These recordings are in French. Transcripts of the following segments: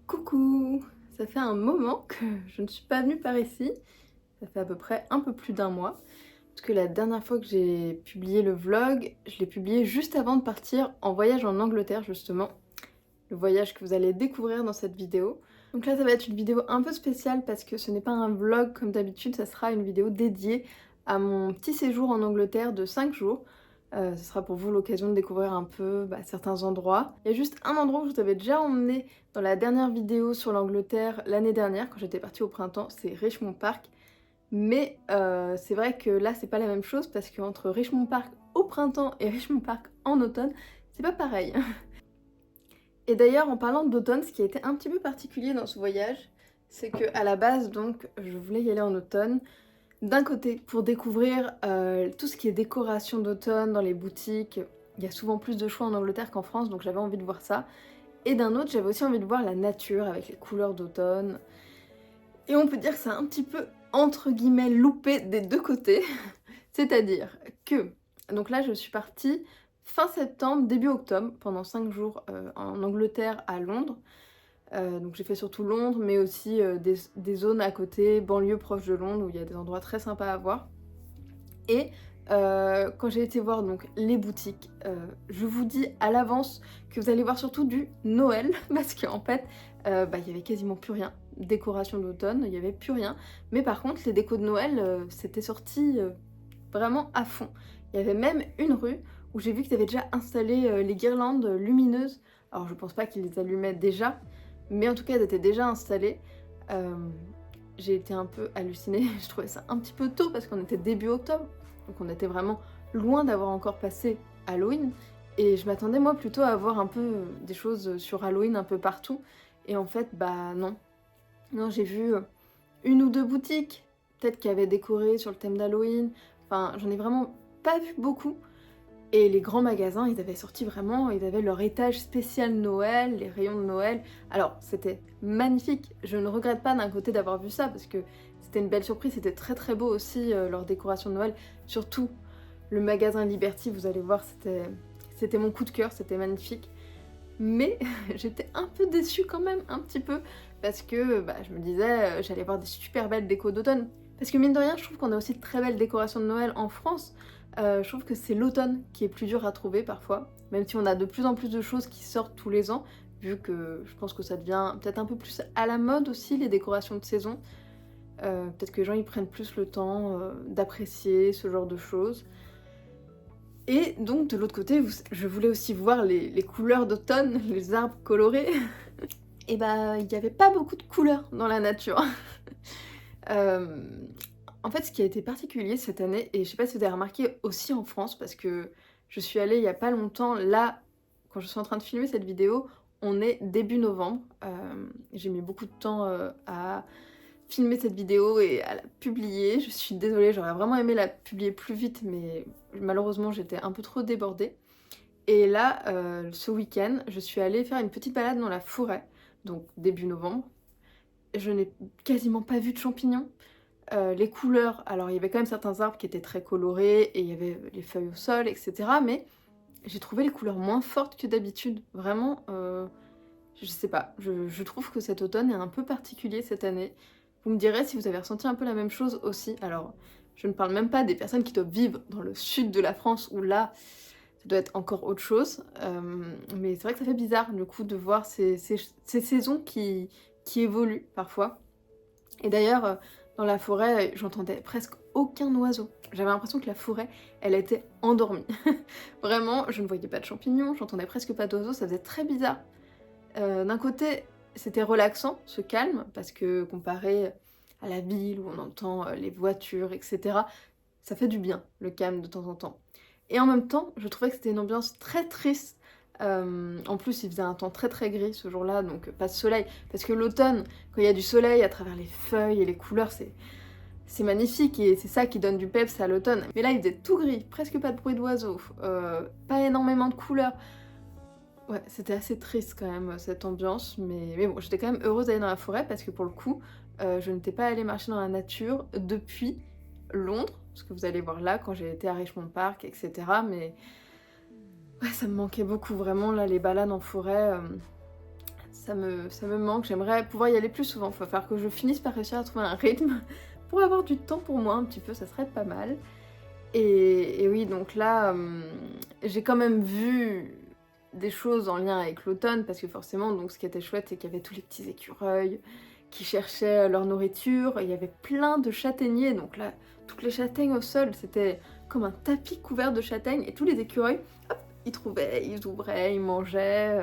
Coucou! Ça fait un moment que je ne suis pas venue par ici. Ça fait à peu près un peu plus d'un mois. Parce que la dernière fois que j'ai publié le vlog, je l'ai publié juste avant de partir en voyage en Angleterre justement. Le voyage que vous allez découvrir dans cette vidéo. Donc là ça va être une vidéo un peu spéciale parce que ce n'est pas un vlog comme d'habitude, ça sera une vidéo dédiée à mon petit séjour en Angleterre de 5 jours. Ce sera pour vous l'occasion de découvrir un peu certains endroits. Il y a juste un endroit où je vous avais déjà emmené dans la dernière vidéo sur l'Angleterre l'année dernière, quand j'étais partie au printemps, c'est Richmond Park. Mais c'est vrai que là c'est pas la même chose parce qu'entre Richmond Park au printemps et Richmond Park en automne, c'est pas pareil. Et d'ailleurs, en parlant d'automne, ce qui a été un petit peu particulier dans ce voyage, c'est que à la base, donc, je voulais y aller en automne. D'un côté, pour découvrir tout ce qui est décoration d'automne dans les boutiques, il y a souvent plus de choix en Angleterre qu'en France, donc j'avais envie de voir ça. Et d'un autre, j'avais aussi envie de voir la nature avec les couleurs d'automne. Et on peut dire que c'est un petit peu, entre guillemets, loupé des deux côtés. C'est-à-dire que, donc là je suis partie fin septembre, début octobre, pendant 5 jours en Angleterre à Londres. Donc j'ai fait surtout Londres, mais aussi des zones à côté, banlieue proche de Londres, où il y a des endroits très sympas à voir. Et quand j'ai été voir donc les boutiques, je vous dis à l'avance que vous allez voir surtout du Noël, parce qu'en fait, il y avait quasiment plus rien. Décoration d'automne, il y avait plus rien. Mais par contre, les décos de Noël, c'était sorti vraiment à fond. Il y avait même une rue où j'ai vu qu'ils avaient déjà installé les guirlandes lumineuses. Alors je pense pas qu'ils les allumaient déjà, mais en tout cas elles étaient déjà installées. Euh, j'ai été un peu hallucinée, je trouvais ça un petit peu tôt parce qu'on était début octobre, donc on était vraiment loin d'avoir encore passé Halloween. Et je m'attendais moi plutôt à voir un peu des choses sur Halloween un peu partout. Et en fait, bah non. Non, j'ai vu une ou deux boutiques, peut-être qui avaient décoré sur le thème d'Halloween. Enfin, j'en ai vraiment pas vu beaucoup. Et les grands magasins, ils avaient sorti vraiment, ils avaient leur étage spécial Noël, les rayons de Noël. Alors, c'était magnifique. Je ne regrette pas d'un côté d'avoir vu ça, parce que c'était une belle surprise, c'était très très beau aussi, leur décoration de Noël. Surtout, le magasin Liberty, vous allez voir, c'était mon coup de cœur, c'était magnifique. Mais j'étais un peu déçue quand même, un petit peu, parce que je me disais, j'allais voir des super belles décos d'automne. Parce que mine de rien, je trouve qu'on a aussi de très belles décorations de Noël en France. Je trouve que c'est l'automne qui est plus dur à trouver parfois, même si on a de plus en plus de choses qui sortent tous les ans, vu que je pense que ça devient peut-être un peu plus à la mode aussi, les décorations de saison. Peut-être que les gens ils prennent plus le temps d'apprécier ce genre de choses. Et donc de l'autre côté, je voulais aussi voir les couleurs d'automne, les arbres colorés. Et il n'y avait pas beaucoup de couleurs dans la nature. En fait, ce qui a été particulier cette année, et je sais pas si vous avez remarqué aussi en France, parce que je suis allée il y a pas longtemps, là, quand je suis en train de filmer cette vidéo, on est début novembre. J'ai mis beaucoup de temps à filmer cette vidéo et à la publier. Je suis désolée, j'aurais vraiment aimé la publier plus vite, mais malheureusement j'étais un peu trop débordée. Et là, ce week-end, je suis allée faire une petite balade dans la forêt, donc début novembre. Je n'ai quasiment pas vu de champignons. Les couleurs, alors il y avait quand même certains arbres qui étaient très colorés et il y avait les feuilles au sol, etc. Mais j'ai trouvé les couleurs moins fortes que d'habitude. Vraiment, je sais pas, je trouve que cet automne est un peu particulier cette année. Vous me direz si vous avez ressenti un peu la même chose aussi. Alors, je ne parle même pas des personnes qui doivent vivre dans le sud de la France où là, ça doit être encore autre chose. Mais c'est vrai que ça fait bizarre du coup de voir ces saisons qui évoluent parfois. Et d'ailleurs, dans la forêt, j'entendais presque aucun oiseau. J'avais l'impression que la forêt, elle était endormie. Vraiment, je ne voyais pas de champignons, j'entendais presque pas d'oiseaux, ça faisait très bizarre. D'un côté, c'était relaxant, ce calme, parce que comparé à la ville où on entend les voitures, etc., ça fait du bien, le calme de temps en temps. Et en même temps, je trouvais que c'était une ambiance très triste. En plus, il faisait un temps très très gris ce jour-là, donc pas de soleil. Parce que l'automne, quand il y a du soleil à travers les feuilles et les couleurs, c'est magnifique et c'est ça qui donne du peps à l'automne. Mais là, il faisait tout gris, presque pas de bruit d'oiseaux, pas énormément de couleurs. Ouais, c'était assez triste quand même cette ambiance, mais bon, j'étais quand même heureuse d'aller dans la forêt parce que pour le coup, je n'étais pas allée marcher dans la nature depuis Londres, ce que vous allez voir là quand j'ai été à Richmond Park, etc. Mais ouais, ça me manquait beaucoup vraiment là, les balades en forêt, ça me manque, j'aimerais pouvoir y aller plus souvent. Faut falloir que je finisse par réussir à trouver un rythme pour avoir du temps pour moi un petit peu, ça serait pas mal. Et oui, donc là, j'ai quand même vu des choses en lien avec l'automne, parce que forcément, donc ce qui était chouette, c'est qu'il y avait tous les petits écureuils qui cherchaient leur nourriture, il y avait plein de châtaigniers, donc là, toutes les châtaignes au sol, c'était comme un tapis couvert de châtaignes, et tous les écureuils, hop, ils trouvaient, ils ouvraient, ils mangeaient,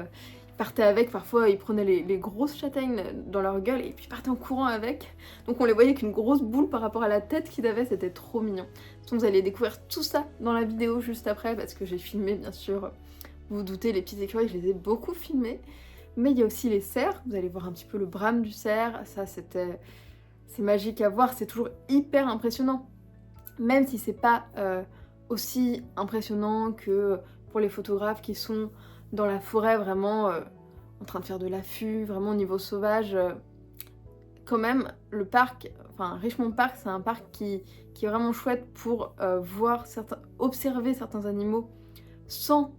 ils partaient avec, parfois ils prenaient les grosses châtaignes dans leur gueule, et puis ils partaient en courant avec, donc on les voyait qu'une grosse boule par rapport à la tête qu'ils avaient, c'était trop mignon. Donc vous allez découvrir tout ça dans la vidéo juste après, parce que j'ai filmé bien sûr, vous vous doutez, les petits écureuils, je les ai beaucoup filmés. Mais il y a aussi les cerfs, vous allez voir un petit peu le brame du cerf, ça c'est magique à voir, c'est toujours hyper impressionnant. Même si c'est pas aussi impressionnant que pour les photographes qui sont dans la forêt vraiment en train de faire de l'affût, vraiment au niveau sauvage. Quand même, le parc, enfin Richmond Park, c'est un parc qui est vraiment chouette pour observer certains animaux sans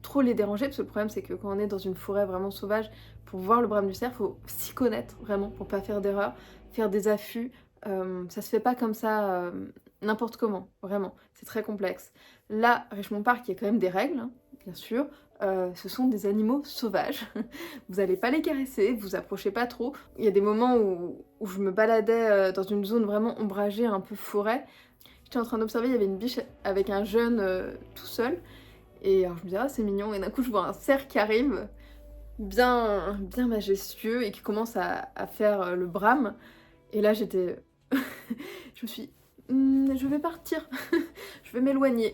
trop les déranger, parce que le problème c'est que quand on est dans une forêt vraiment sauvage, pour voir le brame du cerf, faut s'y connaître vraiment pour pas faire d'erreur, faire des affûts, ça se fait pas comme ça n'importe comment, vraiment, c'est très complexe. Là, Richmond Park, il y a quand même des règles, hein, bien sûr, ce sont des animaux sauvages, vous allez pas les caresser, vous approchez pas trop. Il y a des moments où je me baladais dans une zone vraiment ombragée, un peu forêt, j'étais en train d'observer, il y avait une biche avec un jeune tout seul, et alors je me disais, ah c'est mignon, et d'un coup je vois un cerf qui arrive, bien majestueux, et qui commence à faire le brame. Et là j'étais... je me suis dit, je vais partir, je vais m'éloigner.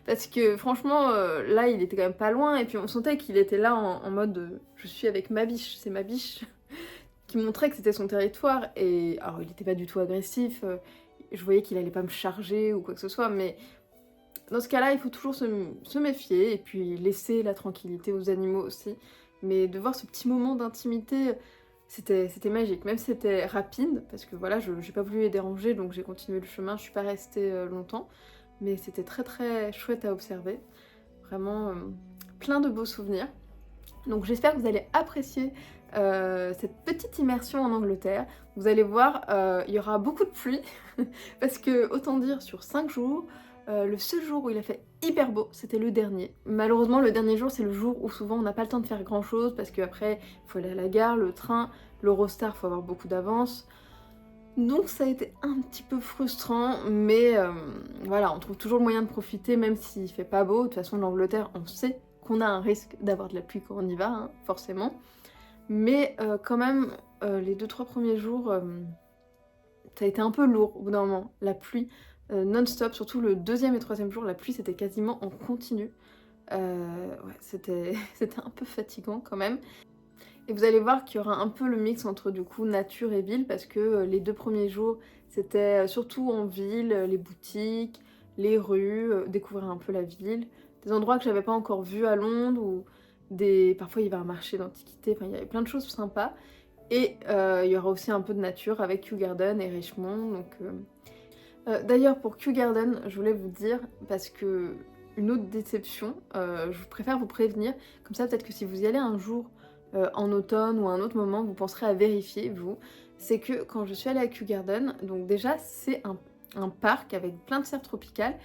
Parce que franchement, là il était quand même pas loin, et puis on sentait qu'il était là en mode, je suis avec ma biche, c'est ma biche, qui montrait que c'était son territoire. Et alors il était pas du tout agressif, je voyais qu'il allait pas me charger ou quoi que ce soit, mais... Dans ce cas-là, il faut toujours se méfier et puis laisser la tranquillité aux animaux aussi. Mais de voir ce petit moment d'intimité, c'était magique. Même si c'était rapide, parce que voilà, j'ai pas voulu les déranger, donc j'ai continué le chemin, je suis pas restée longtemps. Mais c'était très très chouette à observer. Vraiment plein de beaux souvenirs. Donc j'espère que vous allez apprécier cette petite immersion en Angleterre. Vous allez voir, il y aura beaucoup de pluie, parce que autant dire sur 5 jours, le seul jour où il a fait hyper beau, c'était le dernier. Malheureusement, le dernier jour, c'est le jour où souvent on n'a pas le temps de faire grand chose, parce qu'après, il faut aller à la gare, le train, l'Eurostar, il faut avoir beaucoup d'avance. Donc ça a été un petit peu frustrant, mais voilà, on trouve toujours le moyen de profiter, même s'il fait pas beau. De toute façon, l'Angleterre, on sait qu'on a un risque d'avoir de la pluie quand on y va, hein, forcément. Mais quand même, les 2-3 premiers jours, ça a été un peu lourd au bout d'un moment, la pluie. Non-stop, surtout le 2e et 3e jour, la pluie c'était quasiment en continu. Ouais, c'était un peu fatigant quand même. Et vous allez voir qu'il y aura un peu le mix entre du coup nature et ville, parce que les 2 premiers jours c'était surtout en ville, les boutiques, les rues, découvrir un peu la ville. Des endroits que j'avais pas encore vus à Londres, ou parfois il y avait un marché d'antiquités, enfin il y avait plein de choses sympas. Et il y aura aussi un peu de nature avec Kew Garden et Richmond, donc... D'ailleurs pour Kew Garden, je voulais vous dire, parce que une autre déception, je préfère vous prévenir, comme ça peut-être que si vous y allez un jour en automne ou à un autre moment, vous penserez à vérifier, vous, c'est que quand je suis allée à Kew Garden, donc déjà c'est un parc avec plein de serres tropicales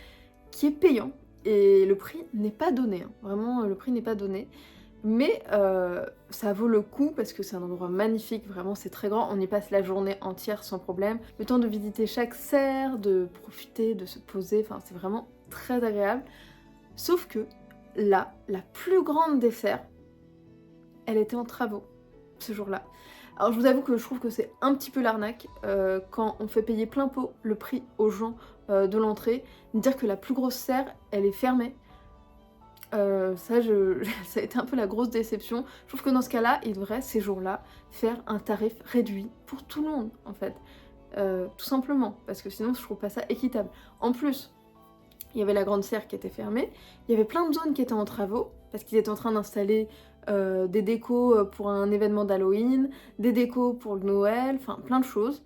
qui est payant, et le prix n'est pas donné, hein. Vraiment le prix n'est pas donné. Mais ça vaut le coup parce que c'est un endroit magnifique, vraiment c'est très grand, on y passe la journée entière sans problème. Le temps de visiter chaque serre, de profiter, de se poser, enfin c'est vraiment très agréable. Sauf que là, la plus grande des serres, elle était en travaux ce jour-là. Alors je vous avoue que je trouve que c'est un petit peu l'arnaque quand on fait payer plein pot le prix aux gens de l'entrée, dire que la plus grosse serre, elle est fermée. Ça a été un peu la grosse déception. Je trouve que dans ce cas-là, il devrait, ces jours-là, faire un tarif réduit pour tout le monde, en fait. Tout simplement, parce que sinon je trouve pas ça équitable. En plus, il y avait la grande serre qui était fermée, il y avait plein de zones qui étaient en travaux, parce qu'ils étaient en train d'installer des décos pour un événement d'Halloween, des décos pour le Noël, enfin plein de choses.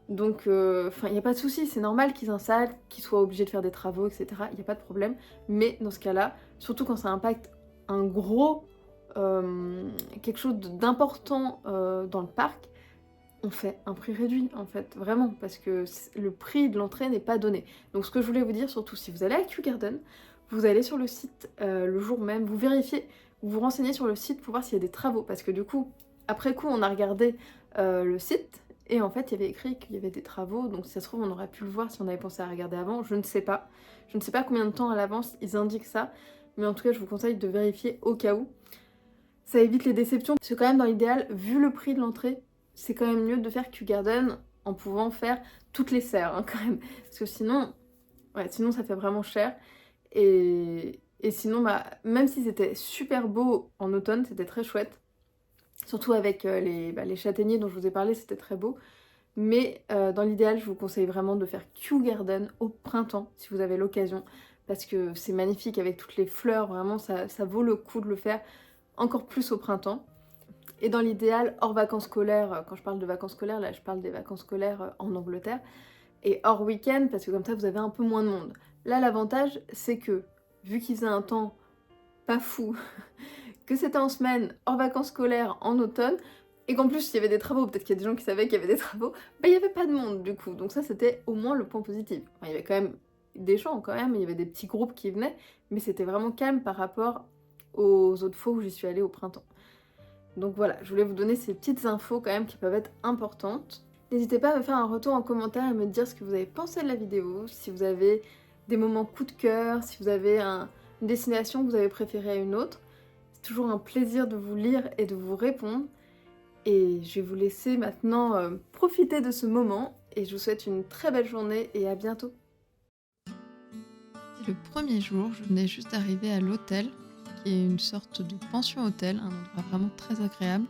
Donc, il n'y a pas de souci, c'est normal qu'ils installent, qu'ils soient obligés de faire des travaux, etc. Il n'y a pas de problème. Mais dans ce cas-là, surtout quand ça impacte un gros quelque chose d'important dans le parc, on fait un prix réduit en fait, vraiment, parce que le prix de l'entrée n'est pas donné. Donc ce que je voulais vous dire surtout, si vous allez à Kew Garden, vous allez sur le site le jour même, vous vérifiez, vous vous renseignez sur le site pour voir s'il y a des travaux, parce que du coup, après coup, on a regardé le site, et en fait, il y avait écrit qu'il y avait des travaux, donc si ça se trouve, on aurait pu le voir si on avait pensé à regarder avant, je ne sais pas. Je ne sais pas combien de temps à l'avance ils indiquent ça, mais en tout cas, je vous conseille de vérifier au cas où. Ça évite les déceptions, parce que quand même, dans l'idéal, vu le prix de l'entrée, c'est quand même mieux de faire Kew Garden en pouvant faire toutes les serres, hein, quand même. Parce que sinon, ouais, sinon ça fait vraiment cher. Et sinon, bah, même si c'était super beau en automne, c'était très chouette. Surtout avec les châtaigniers dont je vous ai parlé, c'était très beau. Mais dans l'idéal, je vous conseille vraiment de faire Kew Garden au printemps, si vous avez l'occasion. Parce que c'est magnifique avec toutes les fleurs, vraiment, ça vaut le coup de le faire encore plus au printemps. Et dans l'idéal, hors vacances scolaires, quand je parle de vacances scolaires, là je parle des vacances scolaires en Angleterre, et hors week-end, parce que comme ça vous avez un peu moins de monde. Là l'avantage c'est que, vu qu'ils faisaient un temps pas fou, que c'était en semaine, hors vacances scolaires, en automne, et qu'en plus il y avait des travaux, peut-être qu'il y a des gens qui savaient qu'il y avait des travaux, bah il n'y avait pas de monde du coup, donc ça c'était au moins le point positif. Enfin, il y avait quand même des gens quand même, il y avait des petits groupes qui venaient, mais c'était vraiment calme par rapport aux autres fois où j'y suis allée au printemps. Donc voilà, je voulais vous donner ces petites infos quand même qui peuvent être importantes. N'hésitez pas à me faire un retour en commentaire et me dire ce que vous avez pensé de la vidéo, si vous avez des moments coup de cœur, si vous avez une destination que vous avez préférée à une autre. C'est toujours un plaisir de vous lire et de vous répondre. Et je vais vous laisser maintenant profiter de ce moment et je vous souhaite une très belle journée et à bientôt. Le premier jour, je venais juste d'arriver à l'hôtel, qui est une sorte de pension-hôtel, un endroit vraiment très agréable,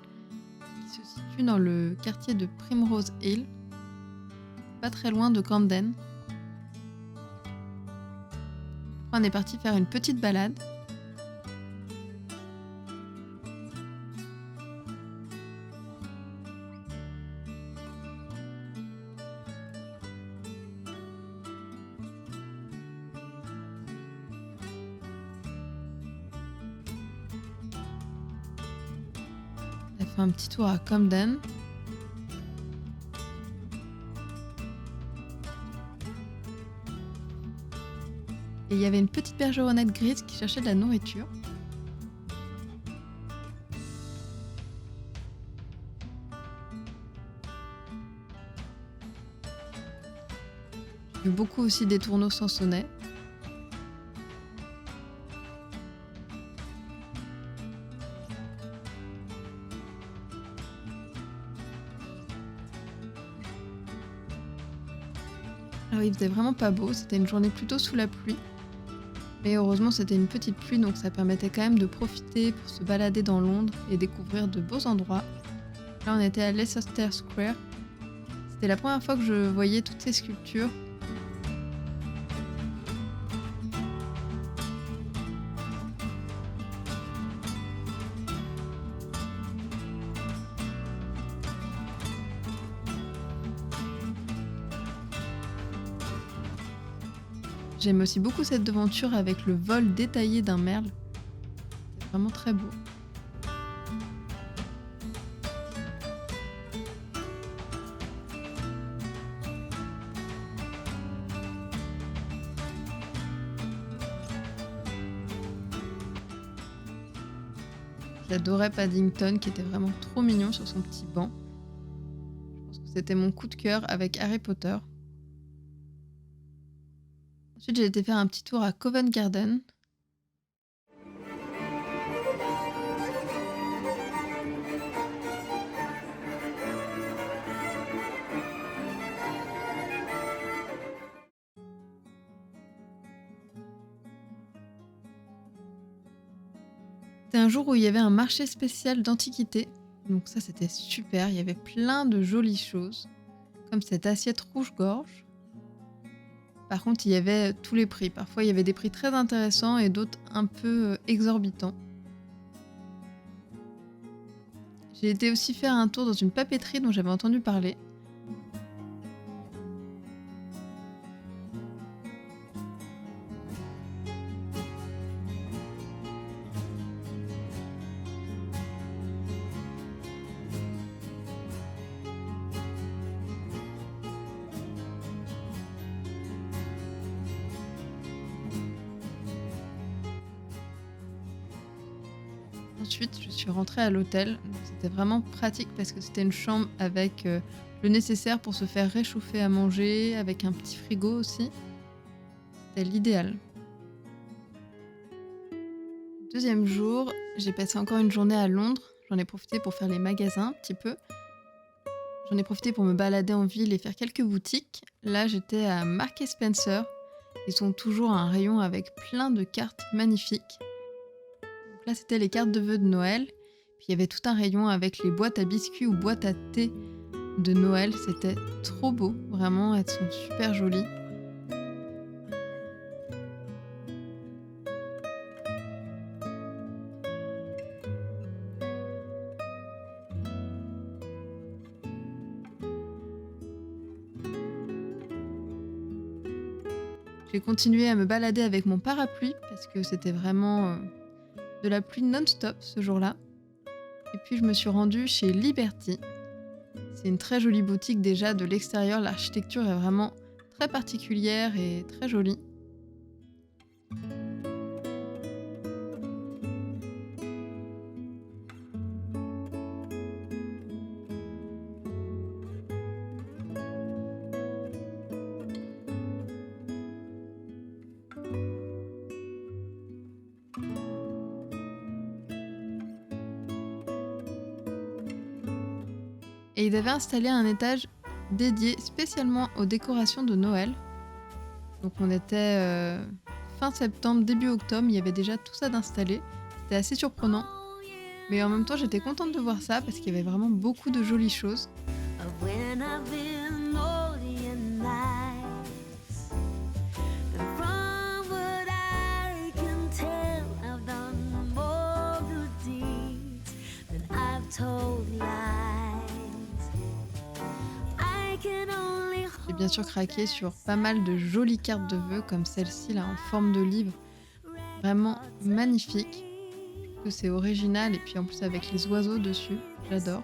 qui se situe dans le quartier de Primrose Hill, pas très loin de Camden. On est parti faire une petite balade. On a fait un petit tour à Camden. Et il y avait une petite bergeronnette grise qui cherchait de la nourriture. J'ai vu beaucoup aussi des tourneaux sansonnets. Alors il faisait vraiment pas beau, c'était une journée plutôt sous la pluie. Mais heureusement c'était une petite pluie donc ça permettait quand même de profiter pour se balader dans Londres et découvrir de beaux endroits. Là on était à Leicester Square. C'était la première fois que je voyais toutes ces sculptures. J'aime aussi beaucoup cette devanture avec le vol détaillé d'un merle. C'est vraiment très beau. J'adorais Paddington qui était vraiment trop mignon sur son petit banc. Je pense que c'était mon coup de cœur avec Harry Potter. Ensuite j'ai été faire un petit tour à Covent Garden. C'était un jour où il y avait un marché spécial d'antiquités. Donc ça c'était super, il y avait plein de jolies choses. Comme cette assiette rouge-gorge. Par contre il y avait tous les prix. Parfois il y avait des prix très intéressants et d'autres un peu exorbitants. J'ai été aussi faire un tour dans une papeterie dont j'avais entendu parler. Ensuite, je suis rentrée à l'hôtel. Donc, c'était vraiment pratique parce que c'était une chambre avec le nécessaire pour se faire réchauffer à manger, avec un petit frigo aussi. C'était l'idéal. Deuxième jour, j'ai passé encore une journée à Londres. J'en ai profité pour faire les magasins un petit peu. J'en ai profité pour me balader en ville et faire quelques boutiques. Là, j'étais à Marks & Spencer. Ils ont toujours un rayon avec plein de cartes magnifiques. Donc là, c'était les cartes de vœux de Noël. Puis il y avait tout un rayon avec les boîtes à biscuits ou boîtes à thé de Noël. C'était trop beau, vraiment, elles sont super jolies. J'ai continué à me balader avec mon parapluie parce que c'était vraiment de la pluie non-stop ce jour-là. Et puis je me suis rendue chez Liberty. C'est une très jolie boutique déjà de l'extérieur. L'architecture est vraiment très particulière et très jolie. Et ils avaient installé un étage dédié spécialement aux décorations de Noël. Donc on était fin septembre, début octobre, il y avait déjà tout ça d'installé. C'était assez surprenant. Mais en même temps, j'étais contente de voir ça parce qu'il y avait vraiment beaucoup de jolies choses. J'ai bien sûr craqué sur pas mal de jolies cartes de vœux comme celle-ci là en forme de livre. Vraiment magnifique. Je trouve que c'est original et puis en plus avec les oiseaux dessus, j'adore.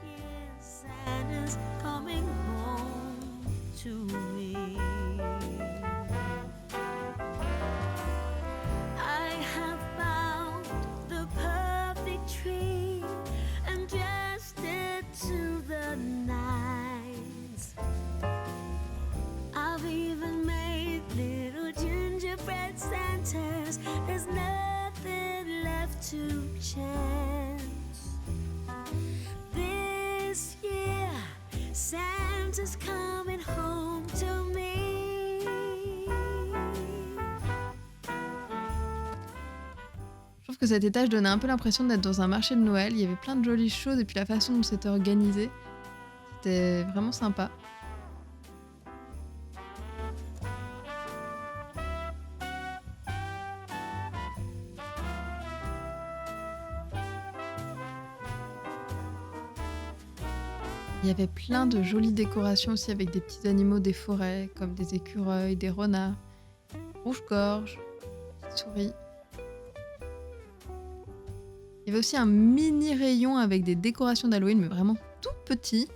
There's nothing left to chance. This year, Santa's coming home to me. Je trouve que cet étage donnait un peu l'impression d'être dans un marché de Noël. Il y avait plein de jolies choses et puis la façon dont c'était organisé, c'était vraiment sympa. Il y avait plein de jolies décorations aussi avec des petits animaux des forêts, comme des écureuils, des renards, rouge-gorge, souris. Il y avait aussi un mini rayon avec des décorations d'Halloween, mais vraiment tout petit.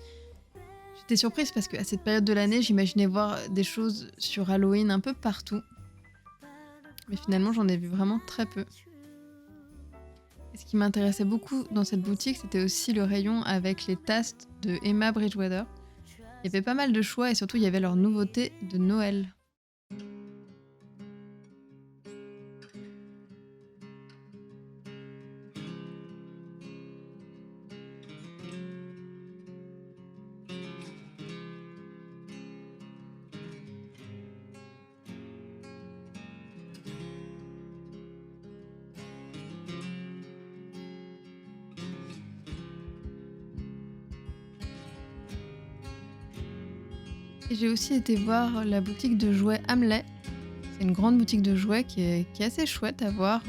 J'étais surprise parce qu'à cette période de l'année, j'imaginais voir des choses sur Halloween un peu partout. Mais finalement, j'en ai vu vraiment très peu. Et ce qui m'intéressait beaucoup dans cette boutique, c'était aussi le rayon avec les tasses de Emma Bridgewater. Il y avait pas mal de choix et surtout il y avait leurs nouveautés de Noël. Et j'ai aussi été voir la boutique de jouets Hamlet. C'est une grande boutique de jouets qui est assez chouette à voir.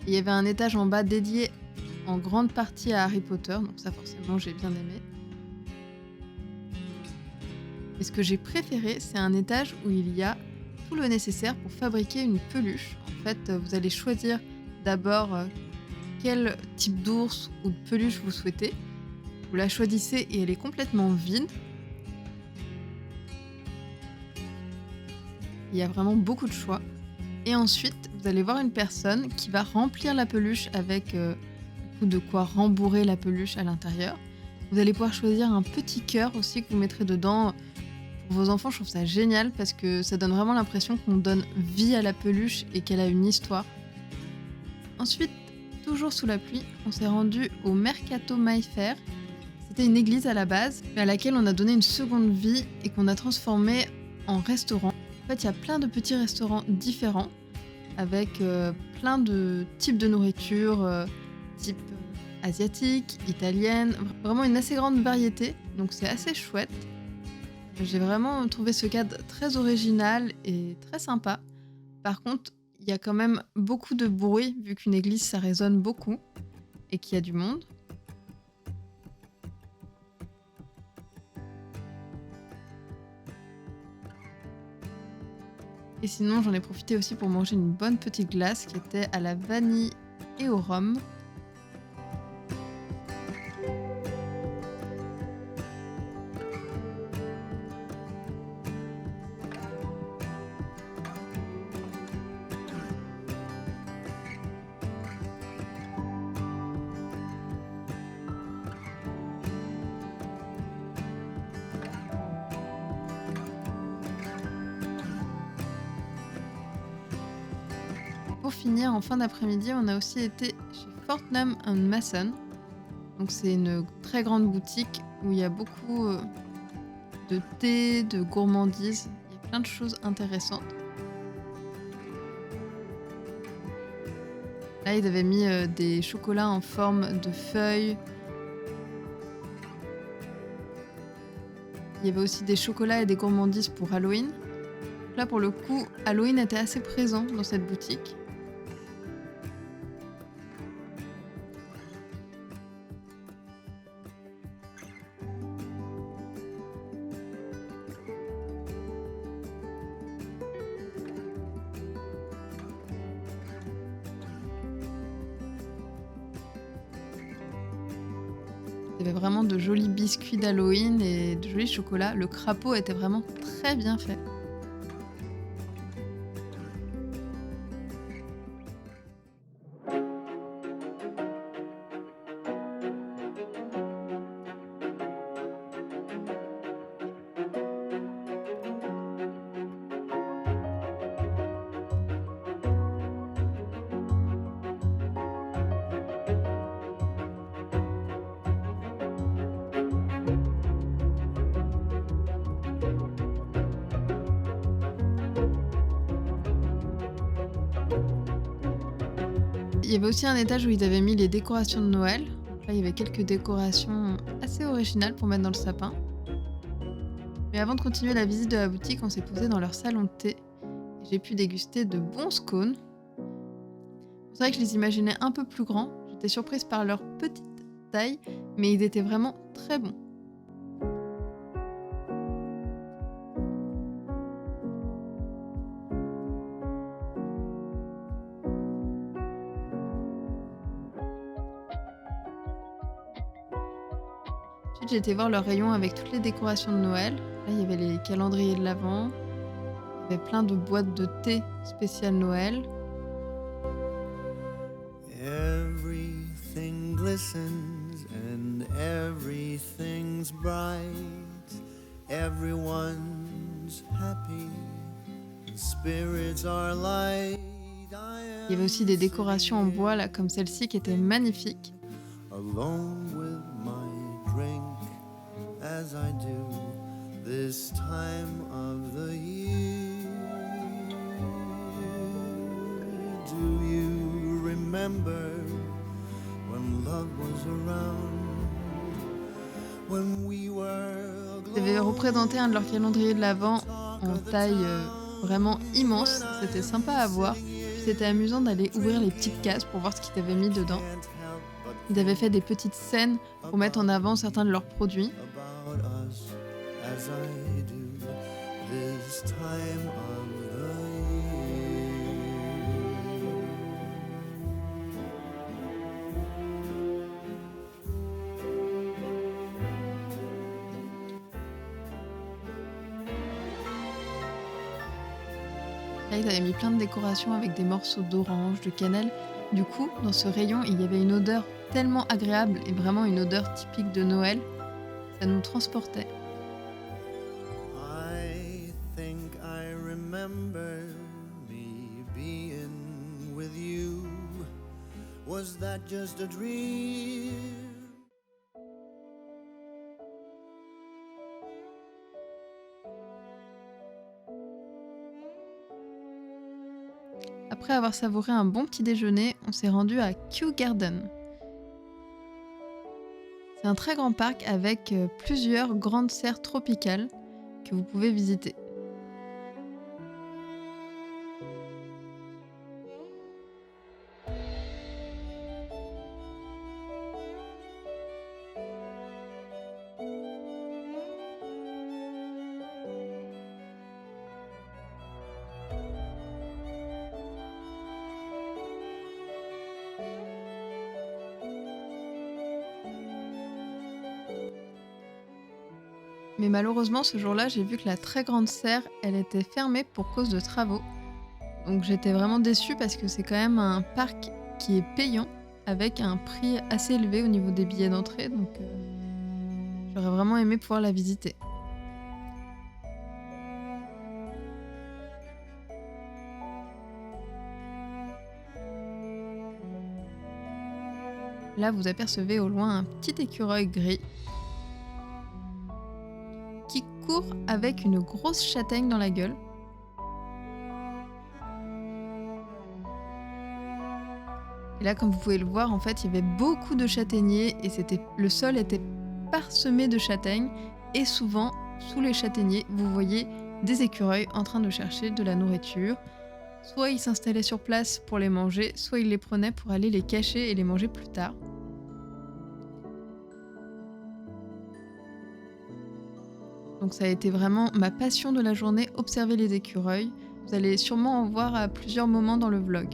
Il y avait un étage en bas dédié en grande partie à Harry Potter, donc ça forcément j'ai bien aimé. Et ce que j'ai préféré, c'est un étage où il y a tout le nécessaire pour fabriquer une peluche. En fait, vous allez choisir d'abord quel type d'ours ou de peluche vous souhaitez. Vous la choisissez et elle est complètement vide. Il y a vraiment beaucoup de choix. Et ensuite, vous allez voir une personne qui va remplir la peluche avec de quoi rembourrer la peluche à l'intérieur. Vous allez pouvoir choisir un petit cœur aussi que vous mettrez dedans. Pour vos enfants, je trouve ça génial parce que ça donne vraiment l'impression qu'on donne vie à la peluche et qu'elle a une histoire. Ensuite, toujours sous la pluie, on s'est rendu au Mercato Mayfair. C'était une église à la base, mais à laquelle on a donné une seconde vie et qu'on a transformée en restaurant. En fait, il y a plein de petits restaurants différents avec plein de types de nourriture, type asiatique, italienne, vraiment une assez grande variété, donc c'est assez chouette. J'ai vraiment trouvé ce cadre très original et très sympa. Par contre, il y a quand même beaucoup de bruit, vu qu'une église ça résonne beaucoup et qu'il y a du monde. Et sinon, j'en ai profité aussi pour manger une bonne petite glace qui était à la vanille et au rhum. Pour finir, en fin d'après-midi, on a aussi été chez Fortnum & Mason. Donc c'est une très grande boutique où il y a beaucoup de thé, de gourmandises. Il y a plein de choses intéressantes. Là, ils avaient mis des chocolats en forme de feuilles. Il y avait aussi des chocolats et des gourmandises pour Halloween. Là, pour le coup, Halloween était assez présent dans cette boutique. Il y avait vraiment de jolis biscuits d'Halloween et de jolis chocolats. Le crapaud était vraiment très bien fait. Il y avait aussi un étage où ils avaient mis les décorations de Noël. Donc là, il y avait quelques décorations assez originales pour mettre dans le sapin. Mais avant de continuer la visite de la boutique, on s'est posé dans leur salon de thé. Et j'ai pu déguster de bons scones. C'est vrai que je les imaginais un peu plus grands. J'étais surprise par leur petite taille, mais ils étaient vraiment très bons. Ensuite, j'ai été voir leur rayon avec toutes les décorations de Noël. Là, il y avait les calendriers de l'Avent. Il y avait plein de boîtes de thé spéciales Noël. Everything glistens and everything's bright. Everyone's happy. The spirits are light. Il y avait aussi des décorations en bois, là, comme celle-ci, qui étaient magnifiques. Alone with my drink as I do this time of the year. Do you remember when love was around? When we were Ils avaient représenté un de leurs calendriers de l'Avent en taille vraiment immense. C'était sympa à voir. Puis c'était amusant d'aller ouvrir les petites cases pour voir ce qu'ils avaient mis dedans. Ils avaient fait des petites scènes pour mettre en avant certains de leurs produits. about us as I do this time of the year. Là, ils avaient mis plein de décorations avec des morceaux d'orange, de cannelle. Du coup, dans ce rayon, il y avait une odeur tellement agréable et vraiment une odeur typique de Noël. Ça nous transportait. I think I remember me being with you. Was that just a dream? Après avoir savouré un bon petit déjeuner, on s'est rendu à Kew Garden. C'est un très grand parc avec plusieurs grandes serres tropicales que vous pouvez visiter. Mais malheureusement, ce jour-là, j'ai vu que la très grande serre, elle était fermée pour cause de travaux. Donc j'étais vraiment déçue parce que c'est quand même un parc qui est payant avec un prix assez élevé au niveau des billets d'entrée. Donc j'aurais vraiment aimé pouvoir la visiter. Là, vous apercevez au loin un petit écureuil gris qui court avec une grosse châtaigne dans la gueule. Et là, comme vous pouvez le voir, en fait, il y avait beaucoup de châtaigniers et le sol était parsemé de châtaignes. Et souvent, sous les châtaigniers, vous voyez des écureuils en train de chercher de la nourriture. Soit ils s'installaient sur place pour les manger, soit ils les prenaient pour aller les cacher et les manger plus tard. Donc ça a été vraiment ma passion de la journée, observer les écureuils. Vous allez sûrement en voir à plusieurs moments dans le vlog.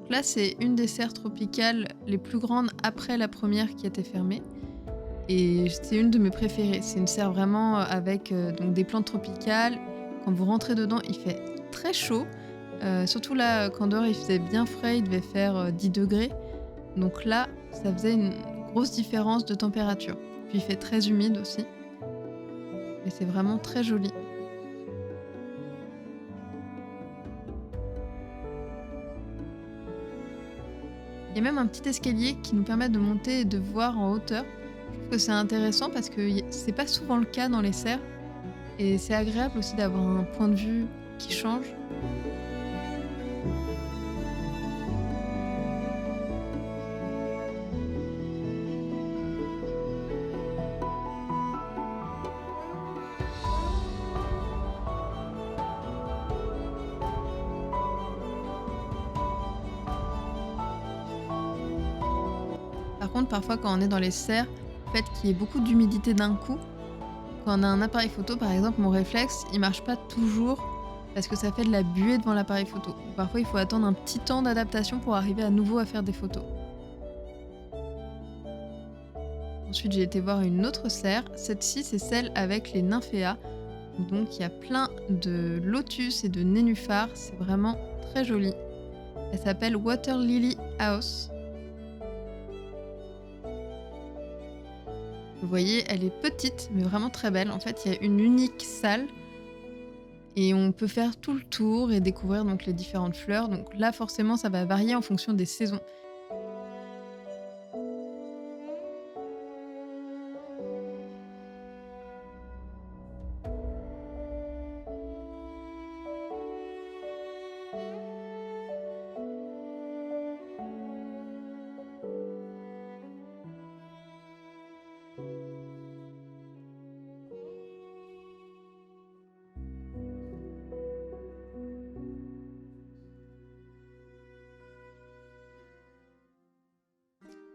Là, c'est une des serres tropicales les plus grandes après la première qui a été fermée. Et c'est une de mes préférées. C'est une serre vraiment avec donc des plantes tropicales. Quand vous rentrez dedans, il fait très chaud. Surtout là, quand dehors il faisait bien frais, il devait faire 10 degrés. Donc là, ça faisait une grosse différence de température. Puis il fait très humide aussi. Et c'est vraiment très joli. Il y a même un petit escalier qui nous permet de monter et de voir en hauteur. Je trouve que c'est intéressant parce que c'est pas souvent le cas dans les serres. Et c'est agréable aussi d'avoir un point de vue qui change. Par contre, parfois quand on est dans les serres, le fait qu'il y ait beaucoup d'humidité d'un coup, quand on a un appareil photo par exemple, mon réflexe, il marche pas toujours parce que ça fait de la buée devant l'appareil photo. Parfois il faut attendre un petit temps d'adaptation pour arriver à nouveau à faire des photos. Ensuite j'ai été voir une autre serre, cette-ci c'est celle avec les nymphéas. Donc il y a plein de lotus et de nénuphars, c'est vraiment très joli. Elle s'appelle Water Lily House. Vous voyez, elle est petite, mais vraiment très belle. En fait, il y a une unique salle et on peut faire tout le tour et découvrir donc les différentes fleurs. Donc là, forcément, ça va varier en fonction des saisons.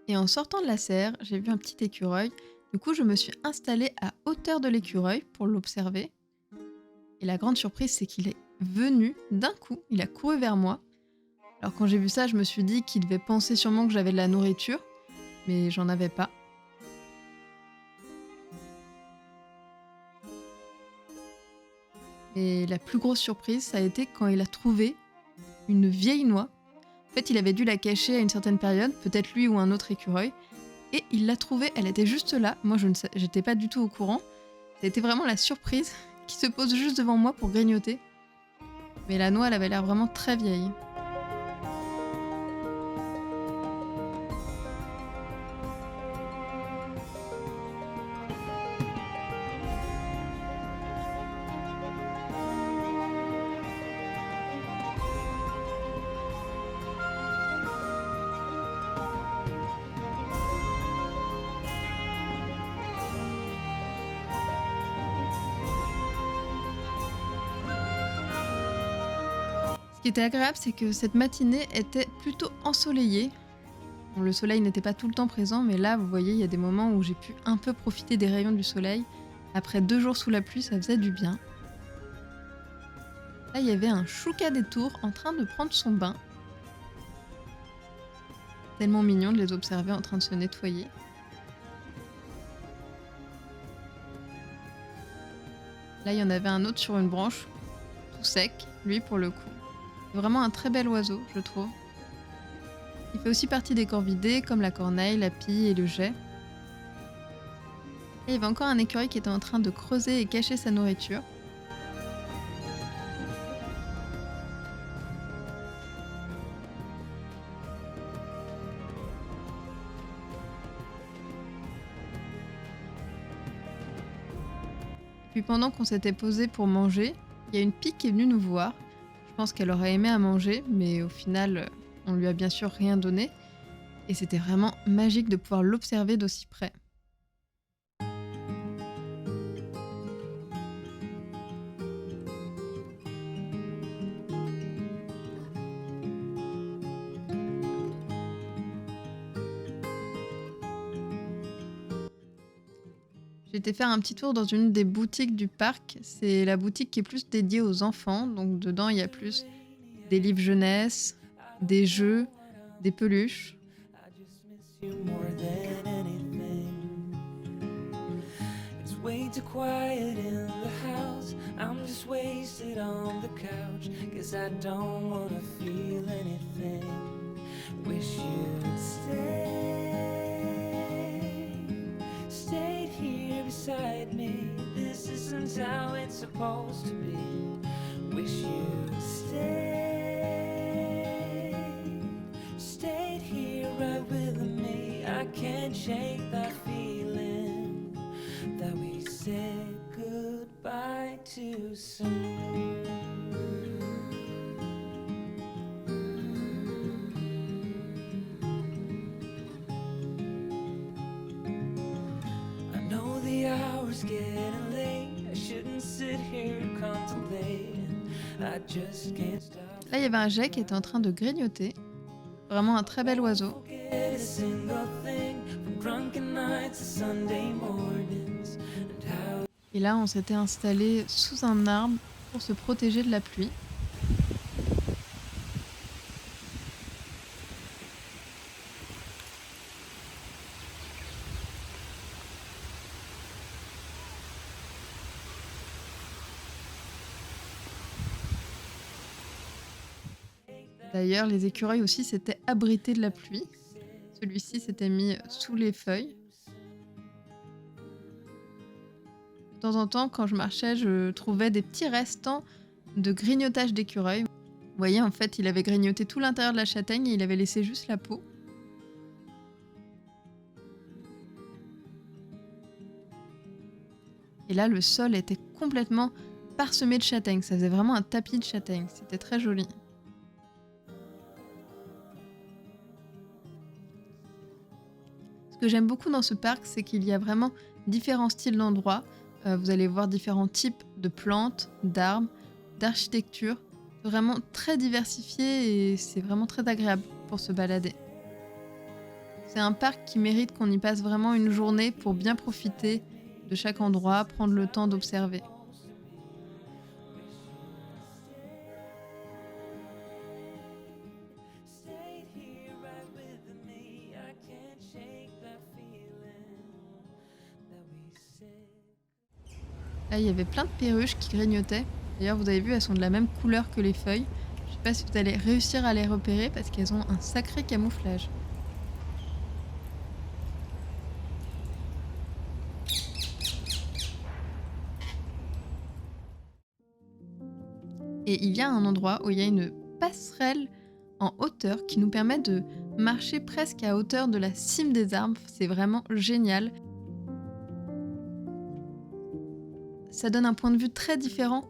Et en sortant de la serre, j'ai vu un petit écureuil. Du coup, je me suis installée à hauteur de l'écureuil pour l'observer. Et la grande surprise, c'est qu'il est venu d'un coup, il a couru vers moi. Alors quand j'ai vu ça, je me suis dit qu'il devait penser sûrement que j'avais de la nourriture, mais j'en avais pas. Et la plus grosse surprise, ça a été quand il a trouvé une vieille noix. En fait, il avait dû la cacher à une certaine période, peut-être lui ou un autre écureuil. Et il l'a trouvée, elle était juste là. Moi, j'étais pas du tout au courant. C'était vraiment la surprise qui se pose juste devant moi pour grignoter. Mais la noix, elle avait l'air vraiment très vieille. Ce qui était agréable, c'est que cette matinée était plutôt ensoleillée. Bon, le soleil n'était pas tout le temps présent, mais là, vous voyez, il y a des moments où j'ai pu un peu profiter des rayons du soleil. Après 2 jours sous la pluie, ça faisait du bien. Là, il y avait un chouca des tours en train de prendre son bain. Tellement mignon de les observer en train de se nettoyer. Là, il y en avait un autre sur une branche, tout sec, lui pour le coup. Vraiment un très bel oiseau, je trouve. Il fait aussi partie des corvidés, comme la corneille, la pie et le geai. Et il y avait encore un écureuil qui était en train de creuser et cacher sa nourriture. Puis pendant qu'on s'était posé pour manger, il y a une pie qui est venue nous voir. Je pense qu'elle aurait aimé à manger, mais au final, on lui a bien sûr rien donné. Et c'était vraiment magique de pouvoir l'observer d'aussi près. J'ai été faire un petit tour dans une des boutiques du parc. C'est la boutique qui est plus dédiée aux enfants. Donc dedans, il y a plus des livres jeunesse, des jeux, des peluches. Beside me, this isn't how it's supposed to be. Wish you'd stayed here right with me. I can't shake that feeling that we said goodbye too soon. Getting late, I shouldn't sit here contemplating. I just can't stop. Là, il y avait un geai qui était en train de grignoter. Vraiment un très bel oiseau. Et là, on s'était installé sous un arbre pour se protéger de la pluie. D'ailleurs, les écureuils aussi s'étaient abrités de la pluie. Celui-ci s'était mis sous les feuilles. De temps en temps, quand je marchais, je trouvais des petits restants de grignotage d'écureuils. Vous voyez, en fait, il avait grignoté tout l'intérieur de la châtaigne et il avait laissé juste la peau. Et là, le sol était complètement parsemé de châtaignes. Ça faisait vraiment un tapis de châtaignes. C'était très joli. Ce que j'aime beaucoup dans ce parc, c'est qu'il y a vraiment différents styles d'endroits. Vous allez voir différents types de plantes, d'arbres, d'architecture. C'est vraiment très diversifié et c'est vraiment très agréable pour se balader. C'est un parc qui mérite qu'on y passe vraiment une journée pour bien profiter de chaque endroit, prendre le temps d'observer. Là, il y avait plein de perruches qui grignotaient. D'ailleurs, vous avez vu, elles sont de la même couleur que les feuilles. Je sais pas si vous allez réussir à les repérer parce qu'elles ont un sacré camouflage. Et il y a un endroit où il y a une passerelle en hauteur qui nous permet de marcher presque à hauteur de la cime des arbres. C'est vraiment génial. Ça donne un point de vue très différent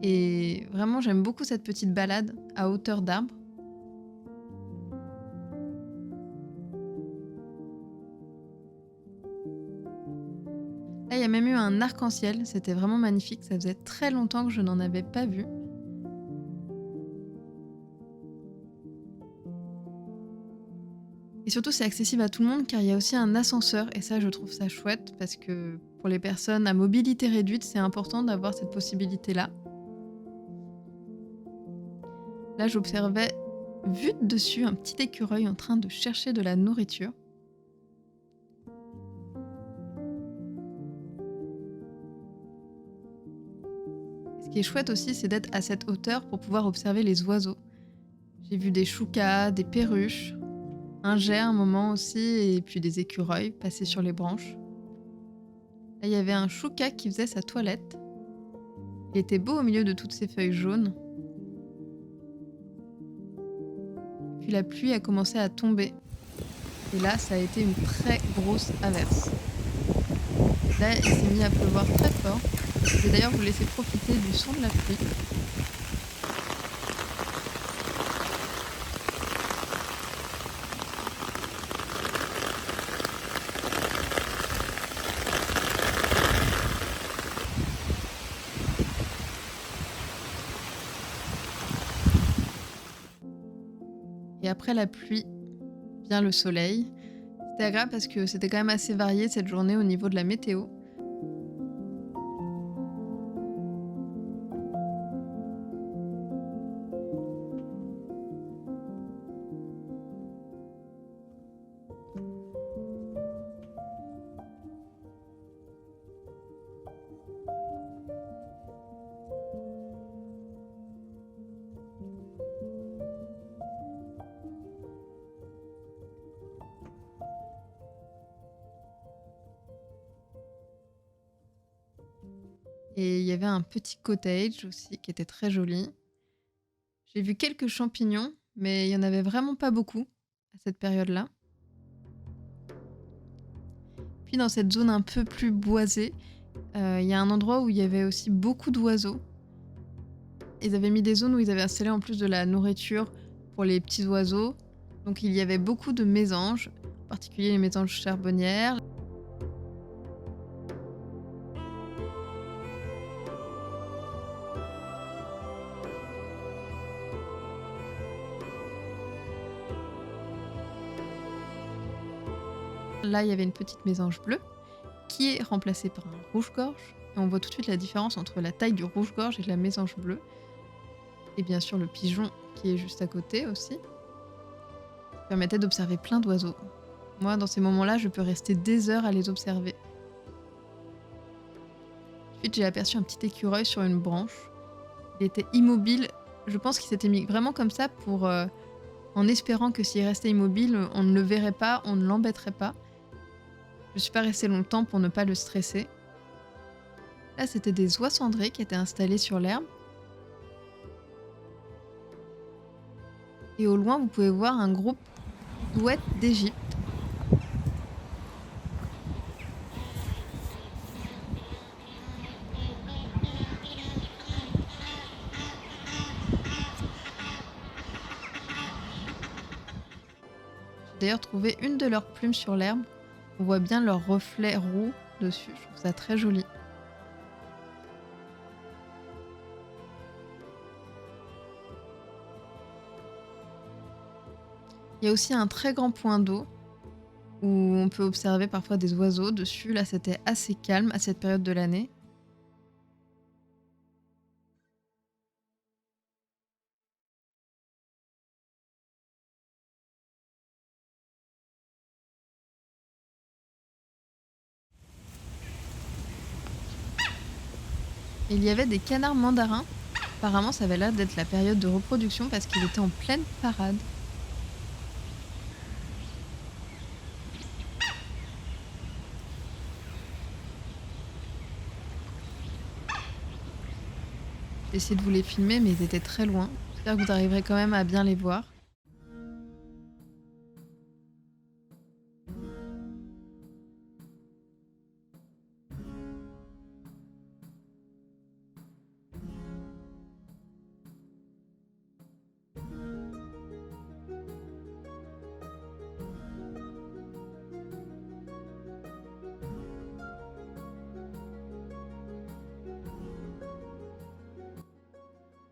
et vraiment j'aime beaucoup cette petite balade à hauteur d'arbre. Là, il y a même eu un arc-en-ciel, c'était vraiment magnifique, ça faisait très longtemps que je n'en avais pas vu. Et surtout, c'est accessible à tout le monde car il y a aussi un ascenseur et ça, je trouve ça chouette parce que pour les personnes à mobilité réduite, c'est important d'avoir cette possibilité-là. Là, j'observais, vu de dessus, un petit écureuil en train de chercher de la nourriture. Ce qui est chouette aussi, c'est d'être à cette hauteur pour pouvoir observer les oiseaux. J'ai vu des choucas, des perruches, un geai un moment aussi, et puis des écureuils passer sur les branches. Là, il y avait un chouca qui faisait sa toilette. Il était beau au milieu de toutes ces feuilles jaunes. Puis la pluie a commencé à tomber. Et là, ça a été une très grosse averse. Là, il s'est mis à pleuvoir très fort. Je vais d'ailleurs vous laisser profiter du son de la pluie. Et après la pluie, vient le soleil. C'était agréable parce que c'était quand même assez varié cette journée au niveau de la météo. Et il y avait un petit cottage aussi qui était très joli. J'ai vu quelques champignons, mais il y en avait vraiment pas beaucoup à cette période-là. Puis dans cette zone un peu plus boisée, il y a un endroit où il y avait aussi beaucoup d'oiseaux. Ils avaient mis des zones où ils avaient installé en plus de la nourriture pour les petits oiseaux. Donc il y avait beaucoup de mésanges, en particulier les mésanges charbonnières. Là, il y avait une petite mésange bleue qui est remplacée par un rouge-gorge. Et on voit tout de suite la différence entre la taille du rouge-gorge et de la mésange bleue. Et bien sûr le pigeon qui est juste à côté aussi. Ça permettait d'observer plein d'oiseaux. Moi, dans ces moments-là, je peux rester des heures à les observer. Ensuite, j'ai aperçu un petit écureuil sur une branche. Il était immobile. Je pense qu'il s'était mis vraiment comme ça pour, en espérant que s'il restait immobile, on ne le verrait pas, on ne l'embêterait pas. Je suis pas restée longtemps pour ne pas le stresser. Là, c'était des oies cendrées qui étaient installées sur l'herbe. Et au loin, vous pouvez voir un groupe d'ouètes d'Égypte. J'ai d'ailleurs trouvé une de leurs plumes sur l'herbe. On voit bien leur reflet roux dessus. Je trouve ça très joli. Il y a aussi un très grand point d'eau où on peut observer parfois des oiseaux dessus. Là, c'était assez calme à cette période de l'année. Il y avait des canards mandarins Apparemment, ça avait l'air d'être la période de reproduction parce qu'il était en pleine parade. J'ai essayé de vous les filmer, mais ils étaient très loin. J'espère que vous arriverez quand même à bien les voir.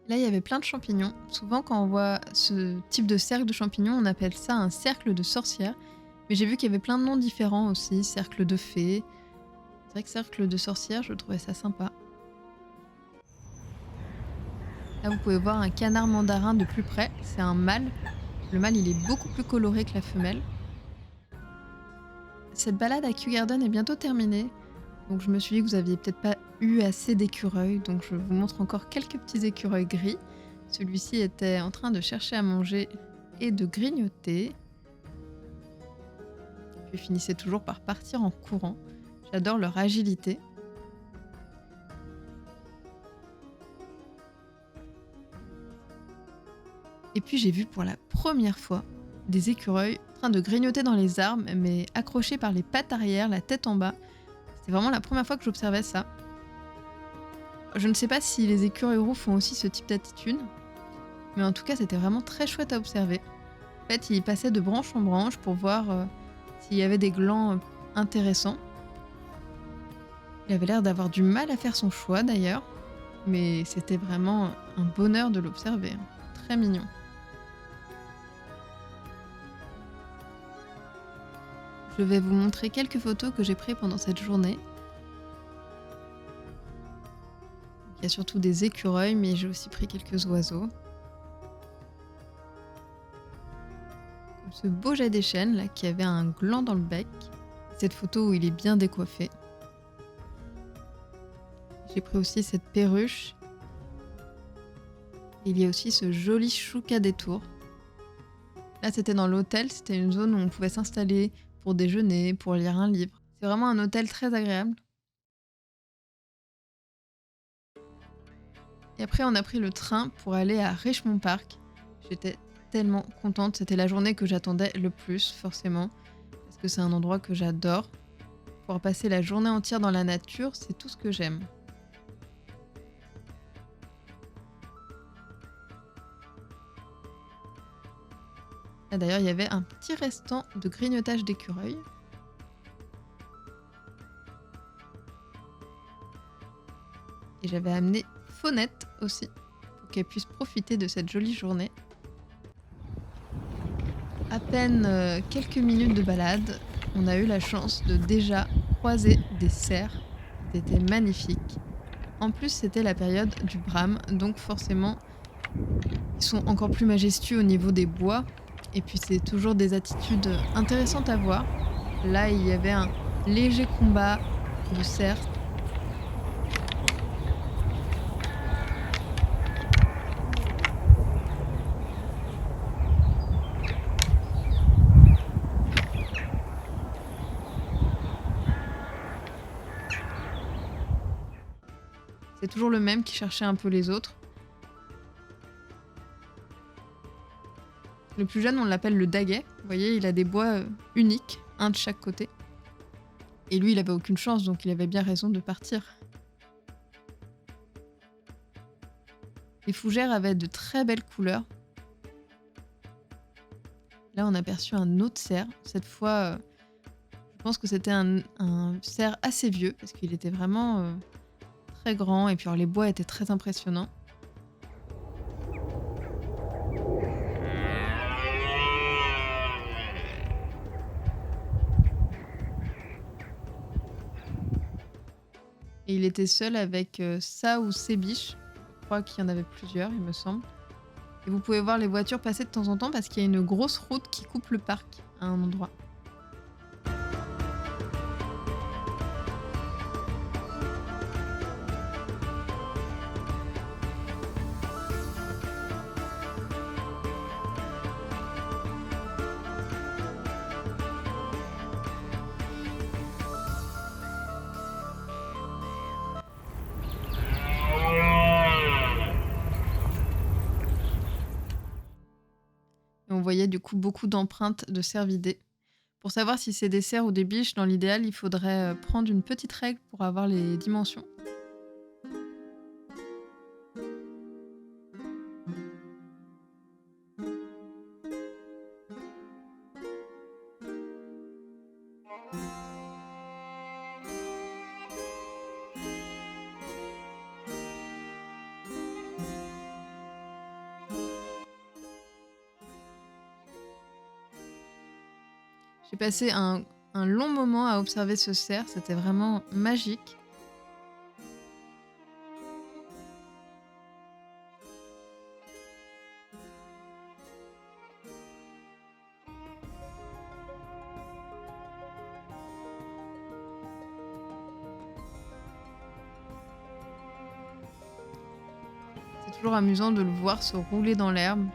Là, il y avait plein de champignons. Souvent, quand on voit ce type de cercle de champignons, on appelle ça un cercle de sorcière. Mais j'ai vu qu'il y avait plein de noms différents aussi. Cercle de fées. C'est vrai que cercle de sorcière, je trouvais ça sympa. Là, vous pouvez voir un canard mandarin de plus près. C'est un mâle. Le mâle, il est beaucoup plus coloré que la femelle. Cette balade à Kew Garden est bientôt terminée. Donc je me suis dit que vous aviez peut-être pas eu assez d'écureuils, donc je vous montre encore quelques petits écureuils gris. Celui-ci était en train de chercher à manger et de grignoter. Puis finissait toujours par partir en courant. J'adore leur agilité. Et puis j'ai vu pour la première fois des écureuils en train de grignoter dans les arbres, mais accrochés par les pattes arrière, la tête en bas. C'est vraiment la première fois que j'observais ça. Je ne sais pas si les écureuils roux font aussi ce type d'attitude, mais en tout cas c'était vraiment très chouette à observer. En fait, il passait de branche en branche pour voir s'il y avait des glands intéressants. Il avait l'air d'avoir du mal à faire son choix d'ailleurs, mais c'était vraiment un bonheur de l'observer. Très mignon. Je vais vous montrer quelques photos que j'ai prises pendant cette journée. Il y a surtout des écureuils, mais j'ai aussi pris quelques oiseaux. Comme ce beau jet des chênes là, qui avait un gland dans le bec. Cette photo où il est bien décoiffé. J'ai pris aussi cette perruche. Il y a aussi ce joli chouca des tours. Là, c'était dans l'hôtel, c'était une zone où on pouvait s'installer pour déjeuner, pour lire un livre. C'est vraiment un hôtel très agréable. Et après, on a pris le train pour aller à Richmond Park. J'étais tellement contente. C'était la journée que j'attendais le plus, forcément. Parce que c'est un endroit que j'adore. Pouvoir passer la journée entière dans la nature, c'est tout ce que j'aime. Là, d'ailleurs, il y avait un petit restant de grignotage d'écureuils. Et j'avais amené Faunette aussi, pour qu'elle puisse profiter de cette jolie journée. À peine quelques minutes de balade, on a eu la chance de déjà croiser des cerfs. C'était magnifique. En plus, c'était la période du brame, donc forcément, ils sont encore plus majestueux au niveau des bois. Et puis c'est toujours des attitudes intéressantes à voir. Là, il y avait un léger combat de cerfs. C'est toujours le même qui cherchait un peu les autres. Le plus jeune, on l'appelle le daguet. Vous voyez, il a des bois uniques, un de chaque côté. Et lui, il avait aucune chance, donc il avait bien raison de partir. Les fougères avaient de très belles couleurs. Là, on a aperçu un autre cerf. Cette fois, je pense que c'était un cerf assez vieux, parce qu'il était vraiment très grand. Et puis alors, les bois étaient très impressionnants. Et il était seul avec ça ou ses biches. Je crois qu'il y en avait plusieurs, il me semble. Et vous pouvez voir les voitures passer de temps en temps parce qu'il y a une grosse route qui coupe le parc à un endroit. voyais du coup beaucoup d'empreintes de cervidés. Pour savoir si c'est des cerfs ou des biches, dans l'idéal, il faudrait prendre une petite règle pour avoir les dimensions. J'ai passé un long moment à observer ce cerf, c'était vraiment magique. C'est toujours amusant de le voir se rouler dans l'herbe.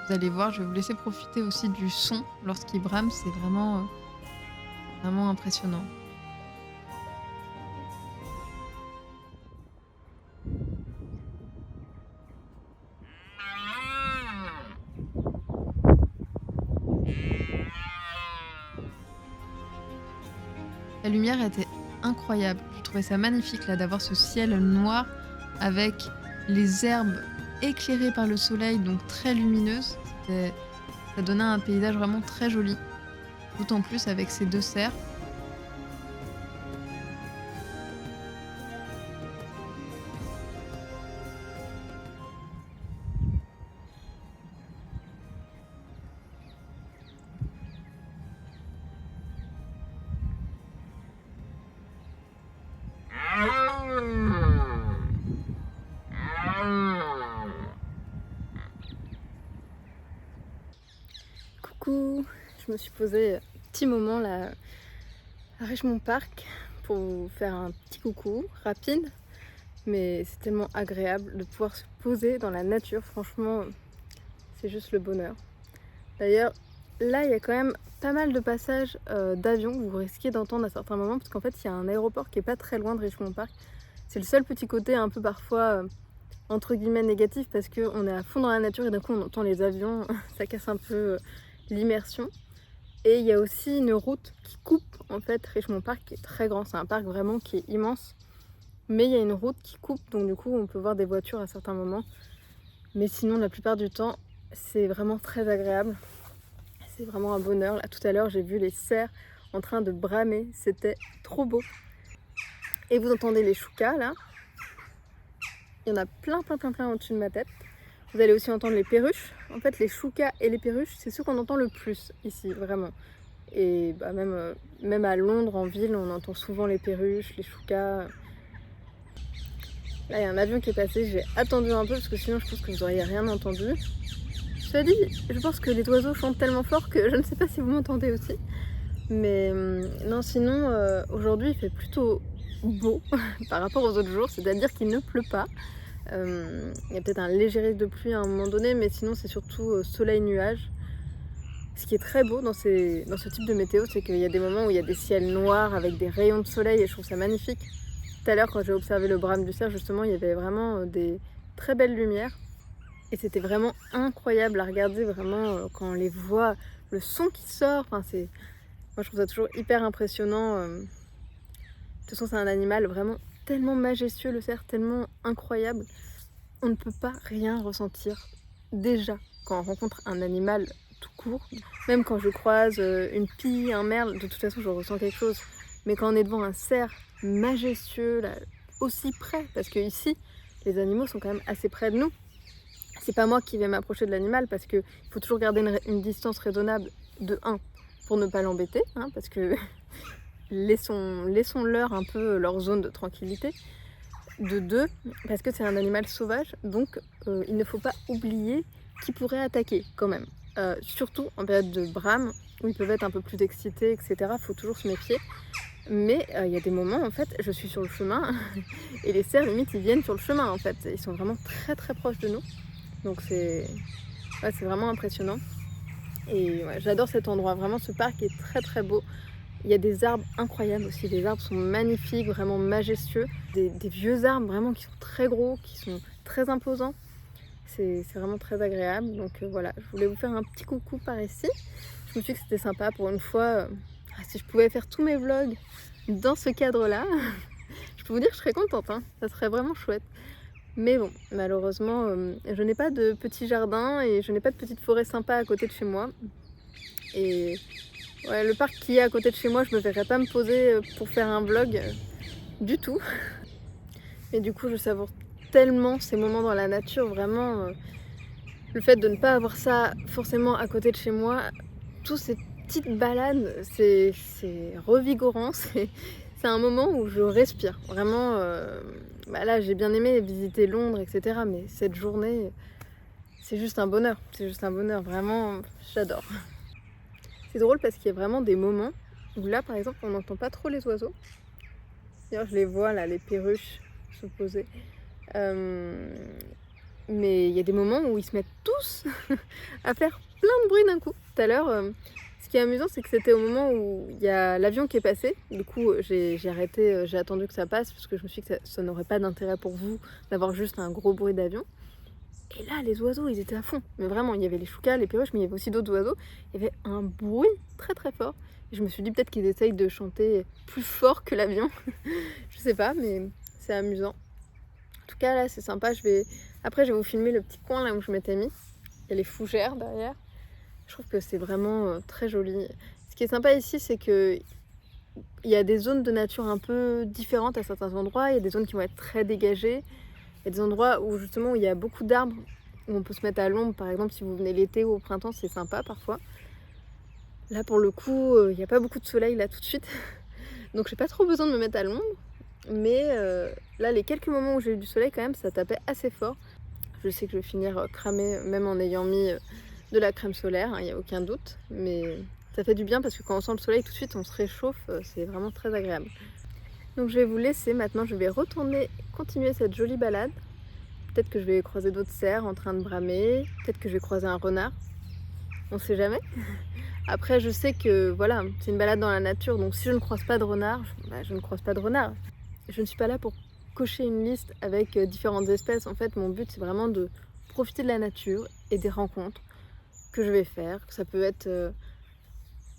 Vous allez voir, je vais vous laisser profiter aussi du son lorsqu'il brame, c'est vraiment impressionnant. La lumière était incroyable, je trouvais ça magnifique là d'avoir ce ciel noir avec les herbes éclairées par le soleil, donc très lumineuses. Ça donnait un paysage vraiment très joli, d'autant plus avec ces deux cerfs. Coucou, je me suis posée un petit moment là à Richmond Park pour vous faire un petit coucou rapide, mais c'est tellement agréable de pouvoir se poser dans la nature, franchement c'est juste le bonheur. D'ailleurs là il y a quand même pas mal de passages d'avions que vous risquez d'entendre à certains moments, parce qu'en fait il y a un aéroport qui est pas très loin de Richmond Park. C'est le seul petit côté un peu parfois entre guillemets négatif, parce qu'on est à fond dans la nature et d'un coup on entend les avions, ça casse un peu l'immersion. Et il y a aussi une route qui coupe en fait Richmond Park, qui est très grand, c'est un parc vraiment qui est immense, mais il y a une route qui coupe, donc du coup on peut voir des voitures à certains moments, mais sinon la plupart du temps c'est vraiment très agréable, c'est vraiment un bonheur. Là tout à l'heure j'ai vu les cerfs en train de bramer, c'était trop beau. Et vous entendez les choucas là, il y en a plein au-dessus de ma tête. Vous allez aussi entendre les perruches. En fait, les choucas et les perruches, c'est ceux qu'on entend le plus ici, vraiment. Et bah, même à Londres, en ville, on entend souvent les perruches, les choucas. Là, il y a un avion qui est passé, j'ai attendu un peu parce que sinon, je pense que vous n'auriez rien entendu. Cela dit, je pense que les oiseaux chantent tellement fort que je ne sais pas si vous m'entendez aussi. Mais non, sinon, aujourd'hui, il fait plutôt beau par rapport aux autres jours, c'est-à-dire qu'il ne pleut pas. Il y a peut-être un léger risque de pluie à un moment donné, mais sinon c'est surtout soleil-nuage. Ce qui est très beau dans ce type de météo, c'est qu'il y a des moments où il y a des ciels noirs avec des rayons de soleil et je trouve ça magnifique. Tout à l'heure quand j'ai observé le brame du cerf, justement, il y avait vraiment des très belles lumières et c'était vraiment incroyable à regarder, vraiment quand on les voit, le son qui sort, moi je trouve ça toujours hyper impressionnant. De toute façon c'est un animal vraiment tellement majestueux, le cerf, tellement incroyable. On ne peut pas rien ressentir déjà quand on rencontre un animal tout court. Même quand je croise une pie, un merle, de toute façon je ressens quelque chose. Mais quand on est devant un cerf majestueux, là, aussi près, parce que ici les animaux sont quand même assez près de nous. C'est pas moi qui vais m'approcher de l'animal, parce qu'il faut toujours garder une distance raisonnable de 1 pour ne pas l'embêter, hein, parce que laissons-leur un peu leur zone de tranquillité. De 2, parce que c'est un animal sauvage, donc il ne faut pas oublier qu'il pourrait attaquer quand même. Surtout en période de brame, où ils peuvent être un peu plus excités, etc. Il faut toujours se méfier. Mais il y a des moments, en fait, je suis sur le chemin, et les cerfs, limite, ils viennent sur le chemin, en fait. Ils sont vraiment très proches de nous. Donc c'est vraiment impressionnant. Et ouais, j'adore cet endroit, vraiment ce parc est très beau. Il y a des arbres incroyables aussi, les arbres sont magnifiques, vraiment majestueux. Des vieux arbres vraiment qui sont très gros, qui sont très imposants. C'est vraiment très agréable. Donc voilà, je voulais vous faire un petit coucou par ici. Je me suis dit que c'était sympa pour une fois. Si je pouvais faire tous mes vlogs dans ce cadre-là, je peux vous dire que je serais contente, hein. Ça serait vraiment chouette. Mais bon, malheureusement, je n'ai pas de petit jardin et je n'ai pas de petite forêt sympa à côté de chez moi. Et ouais, le parc qui est à côté de chez moi, je me verrais pas me poser pour faire un vlog du tout. Et du coup, je savoure tellement ces moments dans la nature, vraiment. Le fait de ne pas avoir ça forcément à côté de chez moi, toutes ces petites balades, c'est revigorant. C'est un moment où je respire. Vraiment, là, j'ai bien aimé visiter Londres, etc. Mais cette journée, c'est juste un bonheur. C'est juste un bonheur. Vraiment, j'adore. C'est drôle parce qu'il y a vraiment des moments où là, par exemple, on n'entend pas trop les oiseaux. D'ailleurs, je les vois là, les perruches se poser. Mais il y a des moments où ils se mettent tous à faire plein de bruit d'un coup. Tout à l'heure, ce qui est amusant, c'est que c'était au moment où il y a l'avion qui est passé. Du coup, j'ai arrêté, j'ai attendu que ça passe parce que je me suis dit que ça n'aurait pas d'intérêt pour vous d'avoir juste un gros bruit d'avion. Et là, les oiseaux, ils étaient à fond. Mais vraiment, il y avait les choucas, les perruches, mais il y avait aussi d'autres oiseaux. Il y avait un bruit très très fort. Et je me suis dit peut-être qu'ils essayent de chanter plus fort que l'avion. Je sais pas, mais c'est amusant. En tout cas, là, c'est sympa. Après, je vais vous filmer le petit coin là où je m'étais mis. Il y a les fougères derrière. Je trouve que c'est vraiment très joli. Ce qui est sympa ici, c'est que il y a des zones de nature un peu différentes à certains endroits. Il y a des zones qui vont être très dégagées. Il y a des endroits où justement où il y a beaucoup d'arbres, où on peut se mettre à l'ombre. Par exemple, si vous venez l'été ou au printemps, c'est sympa parfois. Là, pour le coup, il n'y a pas beaucoup de soleil là tout de suite. Donc j'ai pas trop besoin de me mettre à l'ombre. Mais là, les quelques moments où j'ai eu du soleil, quand même, ça tapait assez fort. Je sais que je vais finir cramée, même en ayant mis de la crème solaire, il n'y a aucun doute. Mais ça fait du bien parce que quand on sent le soleil, tout de suite, on se réchauffe. C'est vraiment très agréable. Donc je vais vous laisser. Maintenant, je vais retourner continuer cette jolie balade. Peut-être que je vais croiser d'autres cerfs en train de bramer. Peut-être que je vais croiser un renard. On sait jamais. Après, je sais que voilà, c'est une balade dans la nature. Donc si je ne croise pas de renard, je ne croise pas de renard. Je ne suis pas là pour cocher une liste avec différentes espèces. En fait, mon but, c'est vraiment de profiter de la nature et des rencontres que je vais faire. Ça peut être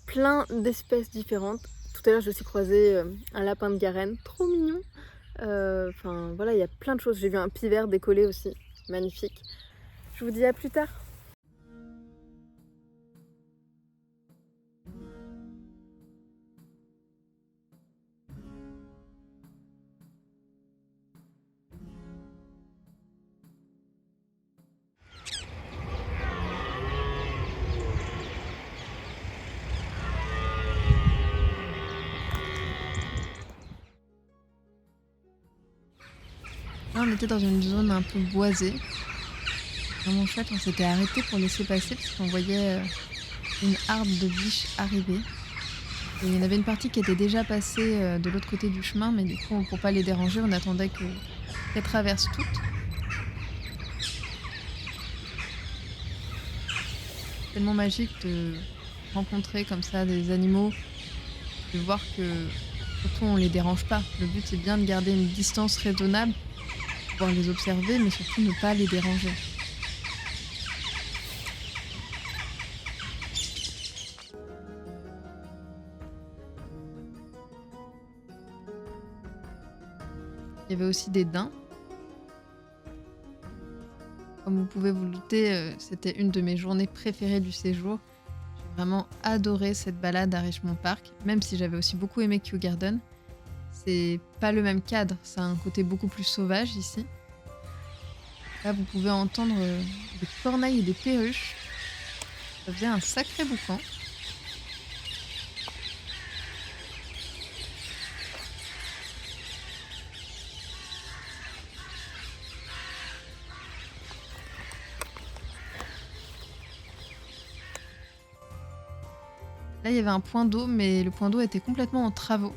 plein d'espèces différentes. Tout à l'heure, j'ai aussi croisé un lapin de Garenne, trop mignon. Enfin, voilà, il y a plein de choses. J'ai vu un pivert décoller aussi, magnifique. Je vous dis à plus tard. Là, on était dans une zone un peu boisée. Vraiment chouette, on s'était arrêté pour laisser passer parce qu'on voyait une harde de biches arriver. Et il y en avait une partie qui était déjà passée de l'autre côté du chemin, mais du coup, pour pas les déranger, on attendait qu'elles traversent toutes. Tellement magique de rencontrer comme ça des animaux, de voir que surtout on les dérange pas. Le but c'est bien de garder une distance raisonnable, pouvoir les observer, mais surtout ne pas les déranger. Il y avait aussi des daims. Comme vous pouvez vous le douter, c'était une de mes journées préférées du séjour. J'ai vraiment adoré cette balade à Richmond Park, même si j'avais aussi beaucoup aimé Kew Garden. C'est pas le même cadre, ça a un côté beaucoup plus sauvage ici. Là, vous pouvez entendre des corneilles et des perruches. Ça faisait un sacré boucan. Là, il y avait un point d'eau, mais le point d'eau était complètement en travaux.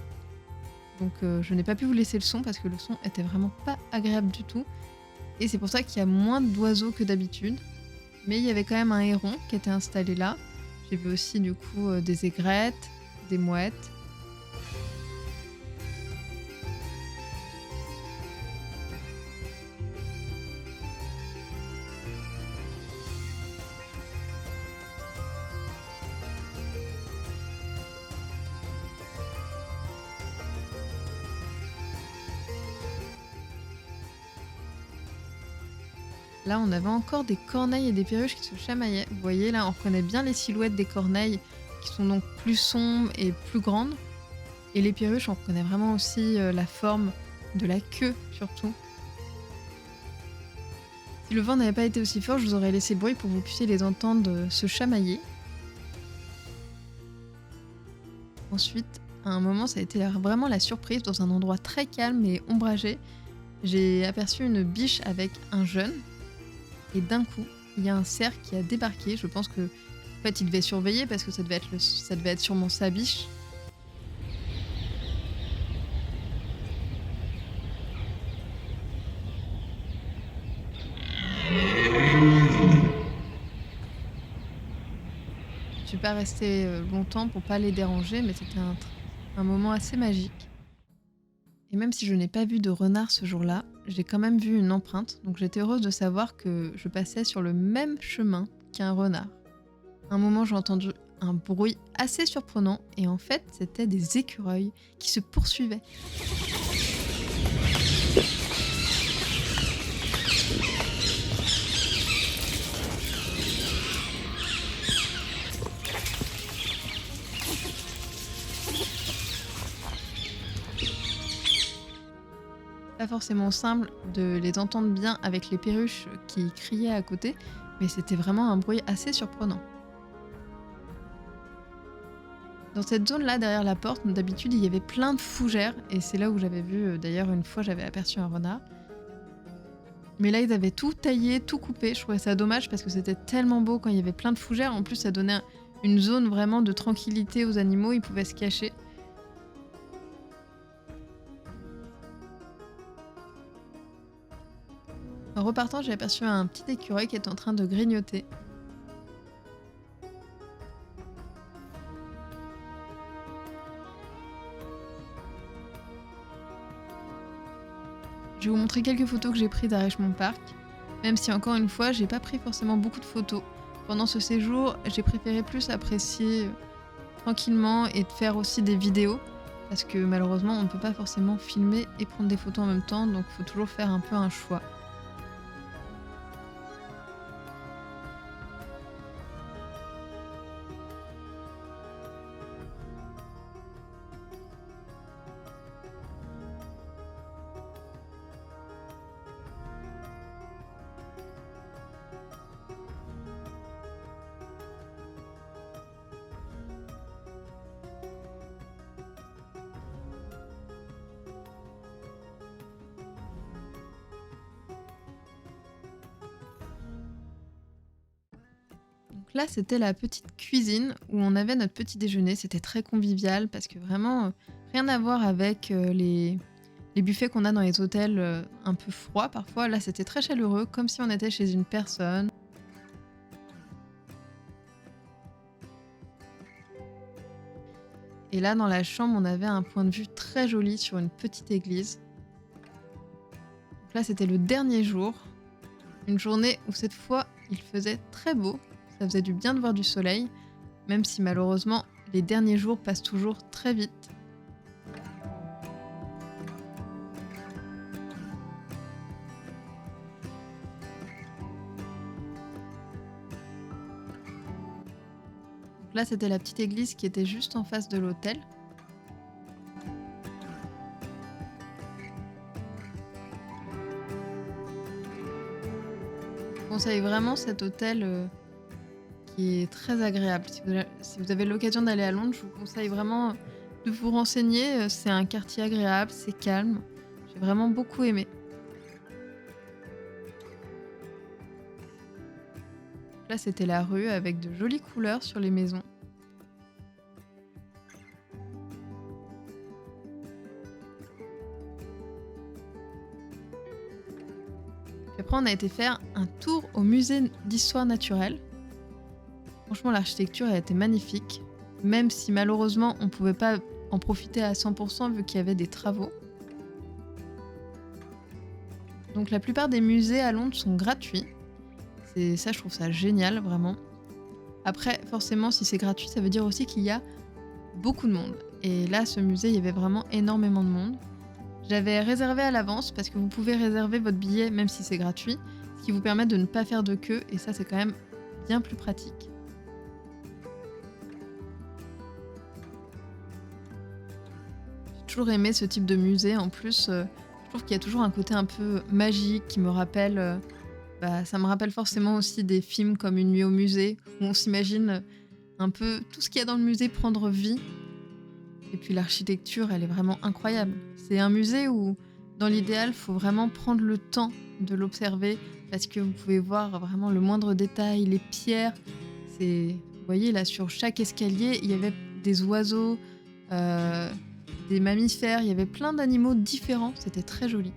Donc je n'ai pas pu vous laisser le son parce que le son était vraiment pas agréable du tout. Et c'est pour ça qu'il y a moins d'oiseaux que d'habitude. Mais il y avait quand même un héron qui était installé là. J'ai vu aussi du coup des aigrettes, des mouettes. Là, on avait encore des corneilles et des perruches qui se chamaillaient. Vous voyez, là, on reconnaît bien les silhouettes des corneilles qui sont donc plus sombres et plus grandes. Et les perruches, on reconnaît vraiment aussi la forme de la queue, surtout. Si le vent n'avait pas été aussi fort, je vous aurais laissé le bruit pour que vous puissiez les entendre se chamailler. Ensuite, à un moment, ça a été vraiment la surprise. Dans un endroit très calme et ombragé, j'ai aperçu une biche avec un jeune. Et d'un coup, il y a un cerf qui a débarqué. Je pense que, en fait, il devait surveiller parce que ça devait être sûrement sa biche. Je suis pas restée longtemps pour pas les déranger, mais c'était un moment assez magique. Et même si je n'ai pas vu de renard ce jour-là, j'ai quand même vu une empreinte, donc j'étais heureuse de savoir que je passais sur le même chemin qu'un renard. À un moment, j'ai entendu un bruit assez surprenant, et en fait, c'était des écureuils qui se poursuivaient. Pas forcément simple de les entendre bien avec les perruches qui criaient à côté, mais c'était vraiment un bruit assez surprenant. Dans cette zone-là, derrière la porte, d'habitude, il y avait plein de fougères, et c'est là où j'avais vu, d'ailleurs, une fois, j'avais aperçu un renard. Mais là, ils avaient tout taillé, tout coupé. Je trouvais ça dommage parce que c'était tellement beau quand il y avait plein de fougères. En plus, ça donnait une zone vraiment de tranquillité aux animaux, ils pouvaient se cacher. En repartant, j'ai aperçu un petit écureuil qui était en train de grignoter. Je vais vous montrer quelques photos que j'ai prises d'Arèchemont Park, même si encore une fois, j'ai pas pris forcément beaucoup de photos. Pendant ce séjour, j'ai préféré plus apprécier tranquillement et de faire aussi des vidéos, parce que malheureusement, on ne peut pas forcément filmer et prendre des photos en même temps, donc il faut toujours faire un peu un choix. Donc là, c'était la petite cuisine où on avait notre petit déjeuner. C'était très convivial parce que vraiment, rien à voir avec les buffets qu'on a dans les hôtels un peu froids parfois. Là, c'était très chaleureux, comme si on était chez une personne. Et là, dans la chambre, on avait un point de vue très joli sur une petite église. Donc là, c'était le dernier jour. Une journée où cette fois, il faisait très beau. Ça faisait du bien de voir du soleil, même si malheureusement, les derniers jours passent toujours très vite. Donc là, c'était la petite église qui était juste en face de l'hôtel. Je conseille vraiment cet hôtel qui est très agréable. Si vous avez l'occasion d'aller à Londres, je vous conseille vraiment de vous renseigner. C'est un quartier agréable, c'est calme. J'ai vraiment beaucoup aimé. Là, c'était la rue avec de jolies couleurs sur les maisons. Puis après, on a été faire un tour au musée d'histoire naturelle. Franchement, l'architecture a été magnifique, même si malheureusement, on ne pouvait pas en profiter à 100% vu qu'il y avait des travaux. Donc la plupart des musées à Londres sont gratuits. Ça, je trouve ça génial, vraiment. Après, forcément, si c'est gratuit, ça veut dire aussi qu'il y a beaucoup de monde. Et là, ce musée, il y avait vraiment énormément de monde. J'avais réservé à l'avance parce que vous pouvez réserver votre billet même si c'est gratuit, ce qui vous permettent de ne pas faire de queue et ça c'est quand même bien plus pratique. J'ai toujours aimé ce type de musée. En plus, je trouve qu'il y a toujours un côté un peu magique qui me rappelle... ça me rappelle forcément aussi des films comme Une nuit au musée, où on s'imagine un peu tout ce qu'il y a dans le musée prendre vie. Et puis l'architecture, elle est vraiment incroyable. C'est un musée où, dans l'idéal, il faut vraiment prendre le temps de l'observer, parce que vous pouvez voir vraiment le moindre détail, les pierres. Vous voyez, là, sur chaque escalier, il y avait des oiseaux, des mammifères, il y avait plein d'animaux différents. C'était très joli.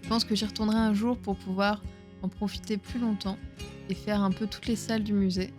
Je pense que j'y retournerai un jour pour pouvoir en profiter plus longtemps et faire un peu toutes les salles du musée.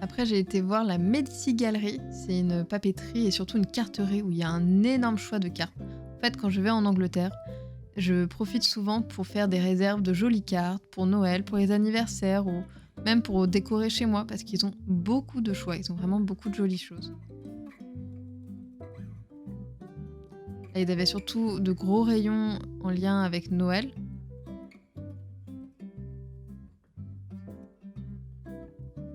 Après, j'ai été voir la Medici Gallery. C'est une papeterie et surtout une carterie où il y a un énorme choix de cartes. En fait, quand je vais en Angleterre, je profite souvent pour faire des réserves de jolies cartes pour Noël, pour les anniversaires ou même pour décorer chez moi parce qu'ils ont beaucoup de choix. Ils ont vraiment beaucoup de jolies choses. Et il y avait surtout de gros rayons en lien avec Noël.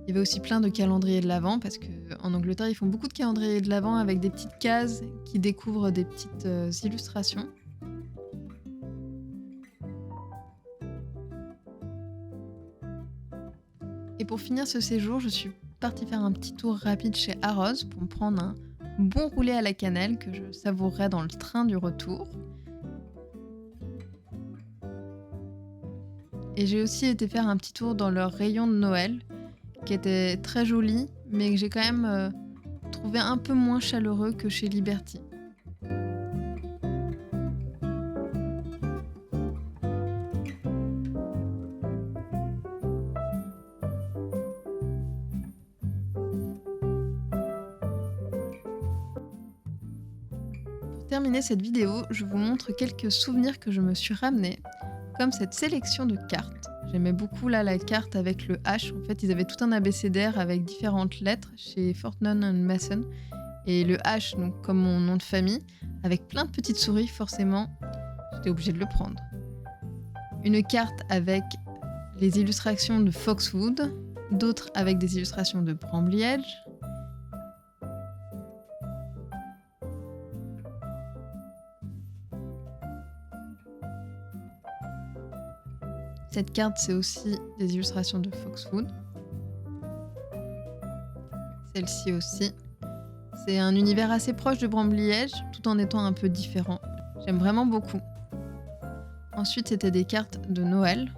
Il y avait aussi plein de calendriers de l'Avent parce qu'en Angleterre, ils font beaucoup de calendriers de l'Avent avec des petites cases qui découvrent des petites illustrations. Et pour finir ce séjour, je suis partie faire un petit tour rapide chez Harrods pour me prendre un bon roulé à la cannelle que je savourerai dans le train du retour. Et j'ai aussi été faire un petit tour dans leur rayon de Noël, qui était très joli, mais que j'ai quand même trouvé un peu moins chaleureux que chez Liberty. Pour terminer cette vidéo, je vous montre quelques souvenirs que je me suis ramenés, comme cette sélection de cartes. J'aimais beaucoup là la carte avec le H. En fait, ils avaient tout un abécédaire avec différentes lettres chez Fortnum & Mason. Et le H, donc comme mon nom de famille, avec plein de petites souris, forcément, j'étais obligée de le prendre. Une carte avec les illustrations de Foxwood, d'autres avec des illustrations de Bramley Edge. Cette carte, c'est aussi des illustrations de Foxwood. Celle-ci aussi. C'est un univers assez proche de Bramley Edge, tout en étant un peu différent. J'aime vraiment beaucoup. Ensuite, c'était des cartes de Noël.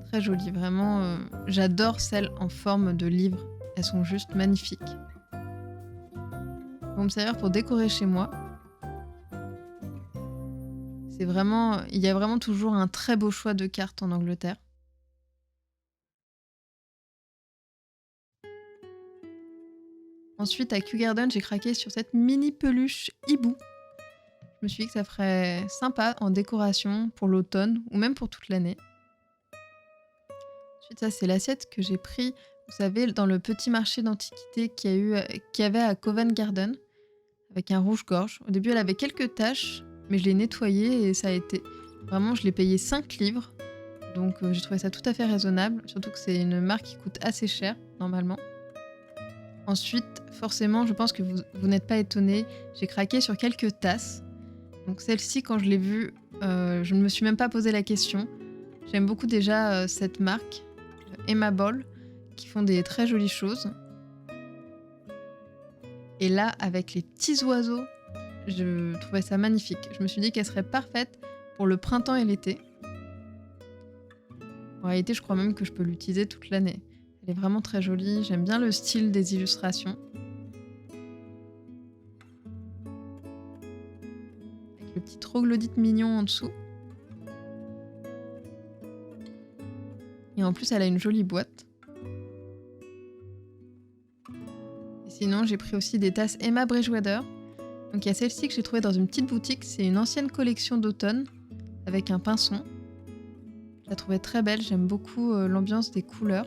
Très jolies, vraiment. J'adore celles en forme de livre. Elles sont juste magnifiques. Elles vont me servir pour décorer chez moi. Il y a vraiment toujours un très beau choix de cartes en Angleterre. Ensuite, à Kew Garden, j'ai craqué sur cette mini peluche hibou. Je me suis dit que ça ferait sympa en décoration pour l'automne ou même pour toute l'année. Ensuite, ça, c'est l'assiette que j'ai pris, vous savez, dans le petit marché d'antiquité qu'il y avait à Covent Garden, avec un rouge-gorge. Au début, elle avait quelques taches, mais je l'ai nettoyée et ça a été... Vraiment, je l'ai payé 5 livres. Donc j'ai trouvé ça tout à fait raisonnable. Surtout que c'est une marque qui coûte assez cher, normalement. Ensuite, forcément, je pense que vous n'êtes pas étonnés. J'ai craqué sur quelques tasses. Donc celle-ci, quand je l'ai vue, je ne me suis même pas posé la question. J'aime beaucoup déjà cette marque, Emma Ball, qui font des très jolies choses. Et là, avec les petits oiseaux, je trouvais ça magnifique. Je me suis dit qu'elle serait parfaite pour le printemps et l'été. En réalité, je crois même que je peux l'utiliser toute l'année. Elle est vraiment très jolie. J'aime bien le style des illustrations. Avec le petit troglodyte mignon en dessous. Et en plus, elle a une jolie boîte. Et sinon, j'ai pris aussi des tasses Emma Bridgewater. Donc il y a celle-ci que j'ai trouvée dans une petite boutique. C'est une ancienne collection d'automne avec un pinson. Je la trouvais très belle. J'aime beaucoup l'ambiance des couleurs.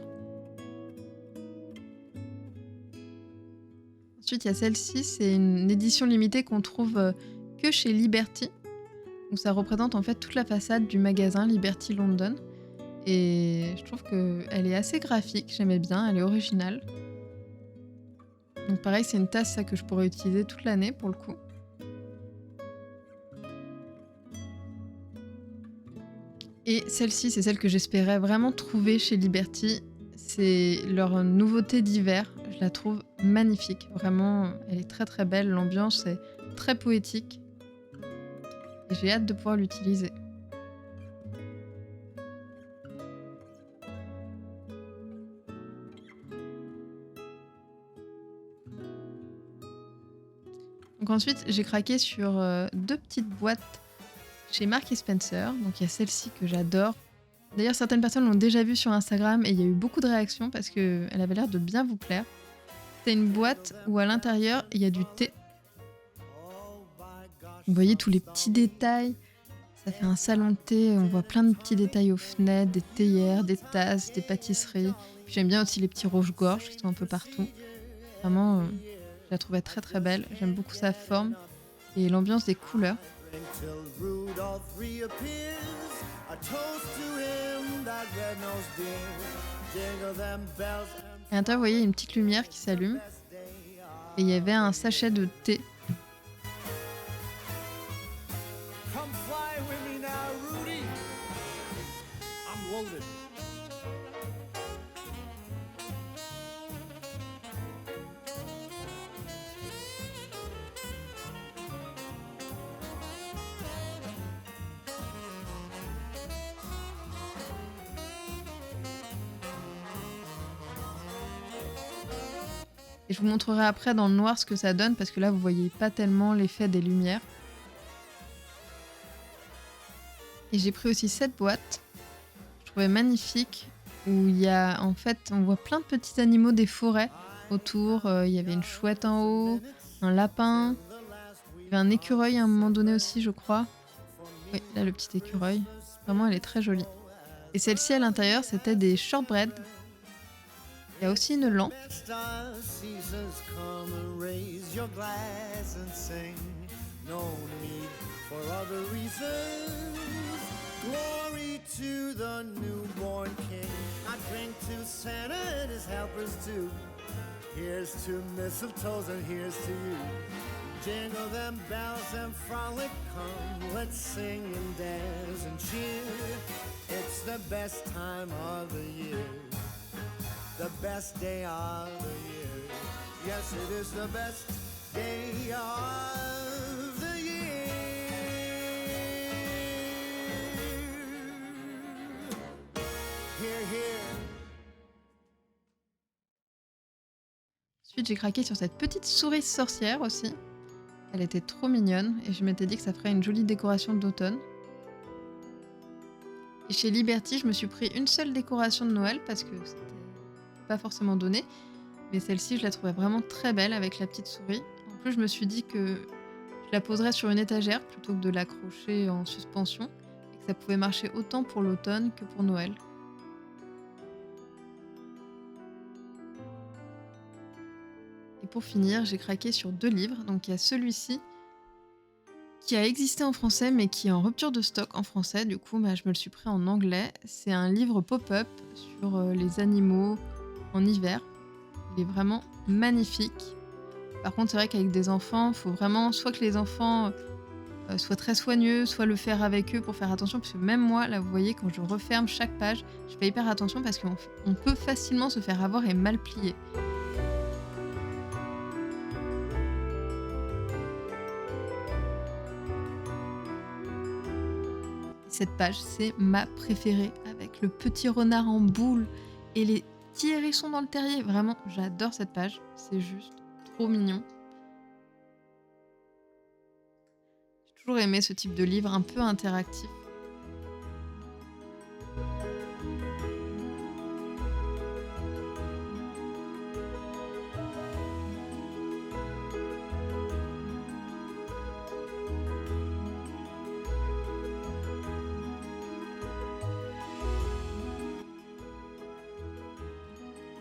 Ensuite, il y a celle-ci. C'est une édition limitée qu'on trouve que chez Liberty. Donc ça représente en fait toute la façade du magasin Liberty London. Et je trouve qu'elle est assez graphique. J'aimais bien. Elle est originale. Donc pareil, c'est une tasse ça, que je pourrais utiliser toute l'année pour le coup. Et celle-ci, c'est celle que j'espérais vraiment trouver chez Liberty. C'est leur nouveauté d'hiver. Je la trouve magnifique. Vraiment, elle est très très belle. L'ambiance est très poétique. Et j'ai hâte de pouvoir l'utiliser. Donc ensuite, j'ai craqué sur 2 petites boîtes chez Marks & Spencer. Donc il y a celle-ci que j'adore. D'ailleurs, certaines personnes l'ont déjà vue sur Instagram et il y a eu beaucoup de réactions parce qu'elle avait l'air de bien vous plaire. C'est une boîte où à l'intérieur, il y a du thé. Vous voyez tous les petits détails. Ça fait un salon de thé. On voit plein de petits détails aux fenêtres, des théières, des tasses, des pâtisseries. Puis j'aime bien aussi les petits rouges-gorges qui sont un peu partout. Vraiment, je la trouvais très très belle. J'aime beaucoup sa forme et l'ambiance des couleurs. Et à l'intérieur, vous voyez, il y a une petite lumière qui s'allume. Et il y avait un sachet de thé. Come fly with me now, Rudy. I'm loaded. Et je vous montrerai après dans le noir ce que ça donne parce que là, vous voyez pas tellement l'effet des lumières. Et j'ai pris aussi cette boîte. Je trouvais magnifique. Où il y a, en fait, on voit plein de petits animaux des forêts autour. Il y avait une chouette en haut, un lapin. Il y avait un écureuil à un moment donné aussi, je crois. Oui, là, le petit écureuil. Vraiment, elle est très jolie. Et celle-ci, à l'intérieur, c'était des shortbread. Il y a aussi une lampe. Glory to the newborn king. I drink to Santa and his helpers too. Here's to mistletoes and here's to you. Jingle them bells and frolic come. Let's sing and dance and cheer. It's the best time of the year. The best day of the year. Yes, it is the best day of the year. Here, here. Ensuite, j'ai craqué sur cette petite souris sorcière aussi. Elle était trop mignonne et je m'étais dit que ça ferait une jolie décoration d'automne. Et chez Liberty, je me suis pris une seule décoration de Noël parce que c'était pas forcément donné. Mais celle-ci, je la trouvais vraiment très belle avec la petite souris. En plus, je me suis dit que je la poserais sur une étagère plutôt que de l'accrocher en suspension. Et que ça pouvait marcher autant pour l'automne que pour Noël. Et pour finir, j'ai craqué sur 2 livres. Donc il y a celui-ci qui a existé en français mais qui est en rupture de stock en français. Du coup, je me le suis pris en anglais. C'est un livre pop-up sur les animaux en hiver. Il est vraiment magnifique. Par contre, c'est vrai qu'avec des enfants, il faut vraiment soit que les enfants soient très soigneux, soit le faire avec eux pour faire attention. Parce que même moi, là, vous voyez, quand je referme chaque page, je fais hyper attention parce qu'on peut facilement se faire avoir et mal plier. Cette page, c'est ma préférée, avec le petit renard en boule et les petit hérisson dans le terrier. Vraiment, j'adore cette page. C'est juste trop mignon. J'ai toujours aimé ce type de livre un peu interactif.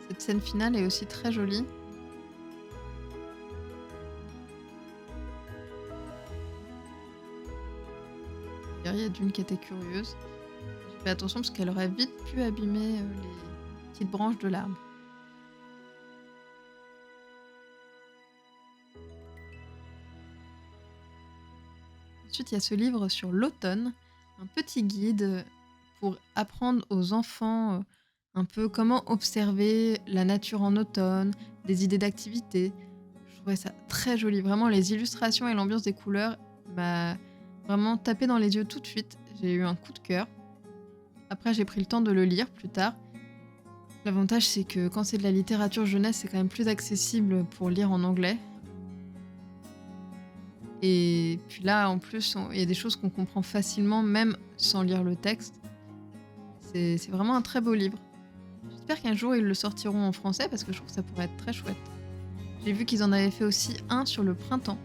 Cette scène finale est aussi très jolie. D'ailleurs, il y a Dune qui était curieuse. J'ai fait attention parce qu'elle aurait vite pu abîmer les petites branches de l'arbre. Ensuite, il y a ce livre sur l'automne, un petit guide pour apprendre aux enfants un peu comment observer la nature en automne, des idées d'activités. Je trouvais ça très joli. Vraiment, les illustrations et l'ambiance des couleurs m'a vraiment tapé dans les yeux tout de suite. J'ai eu un coup de cœur. Après, j'ai pris le temps de le lire plus tard. L'avantage, c'est que quand c'est de la littérature jeunesse, c'est quand même plus accessible pour lire en anglais. Et puis là, en plus, il y a des choses qu'on comprend facilement, même sans lire le texte. C'est vraiment un très beau livre. J'espère qu'un jour, ils le sortiront en français, parce que je trouve que ça pourrait être très chouette. J'ai vu qu'ils en avaient fait aussi un sur le printemps.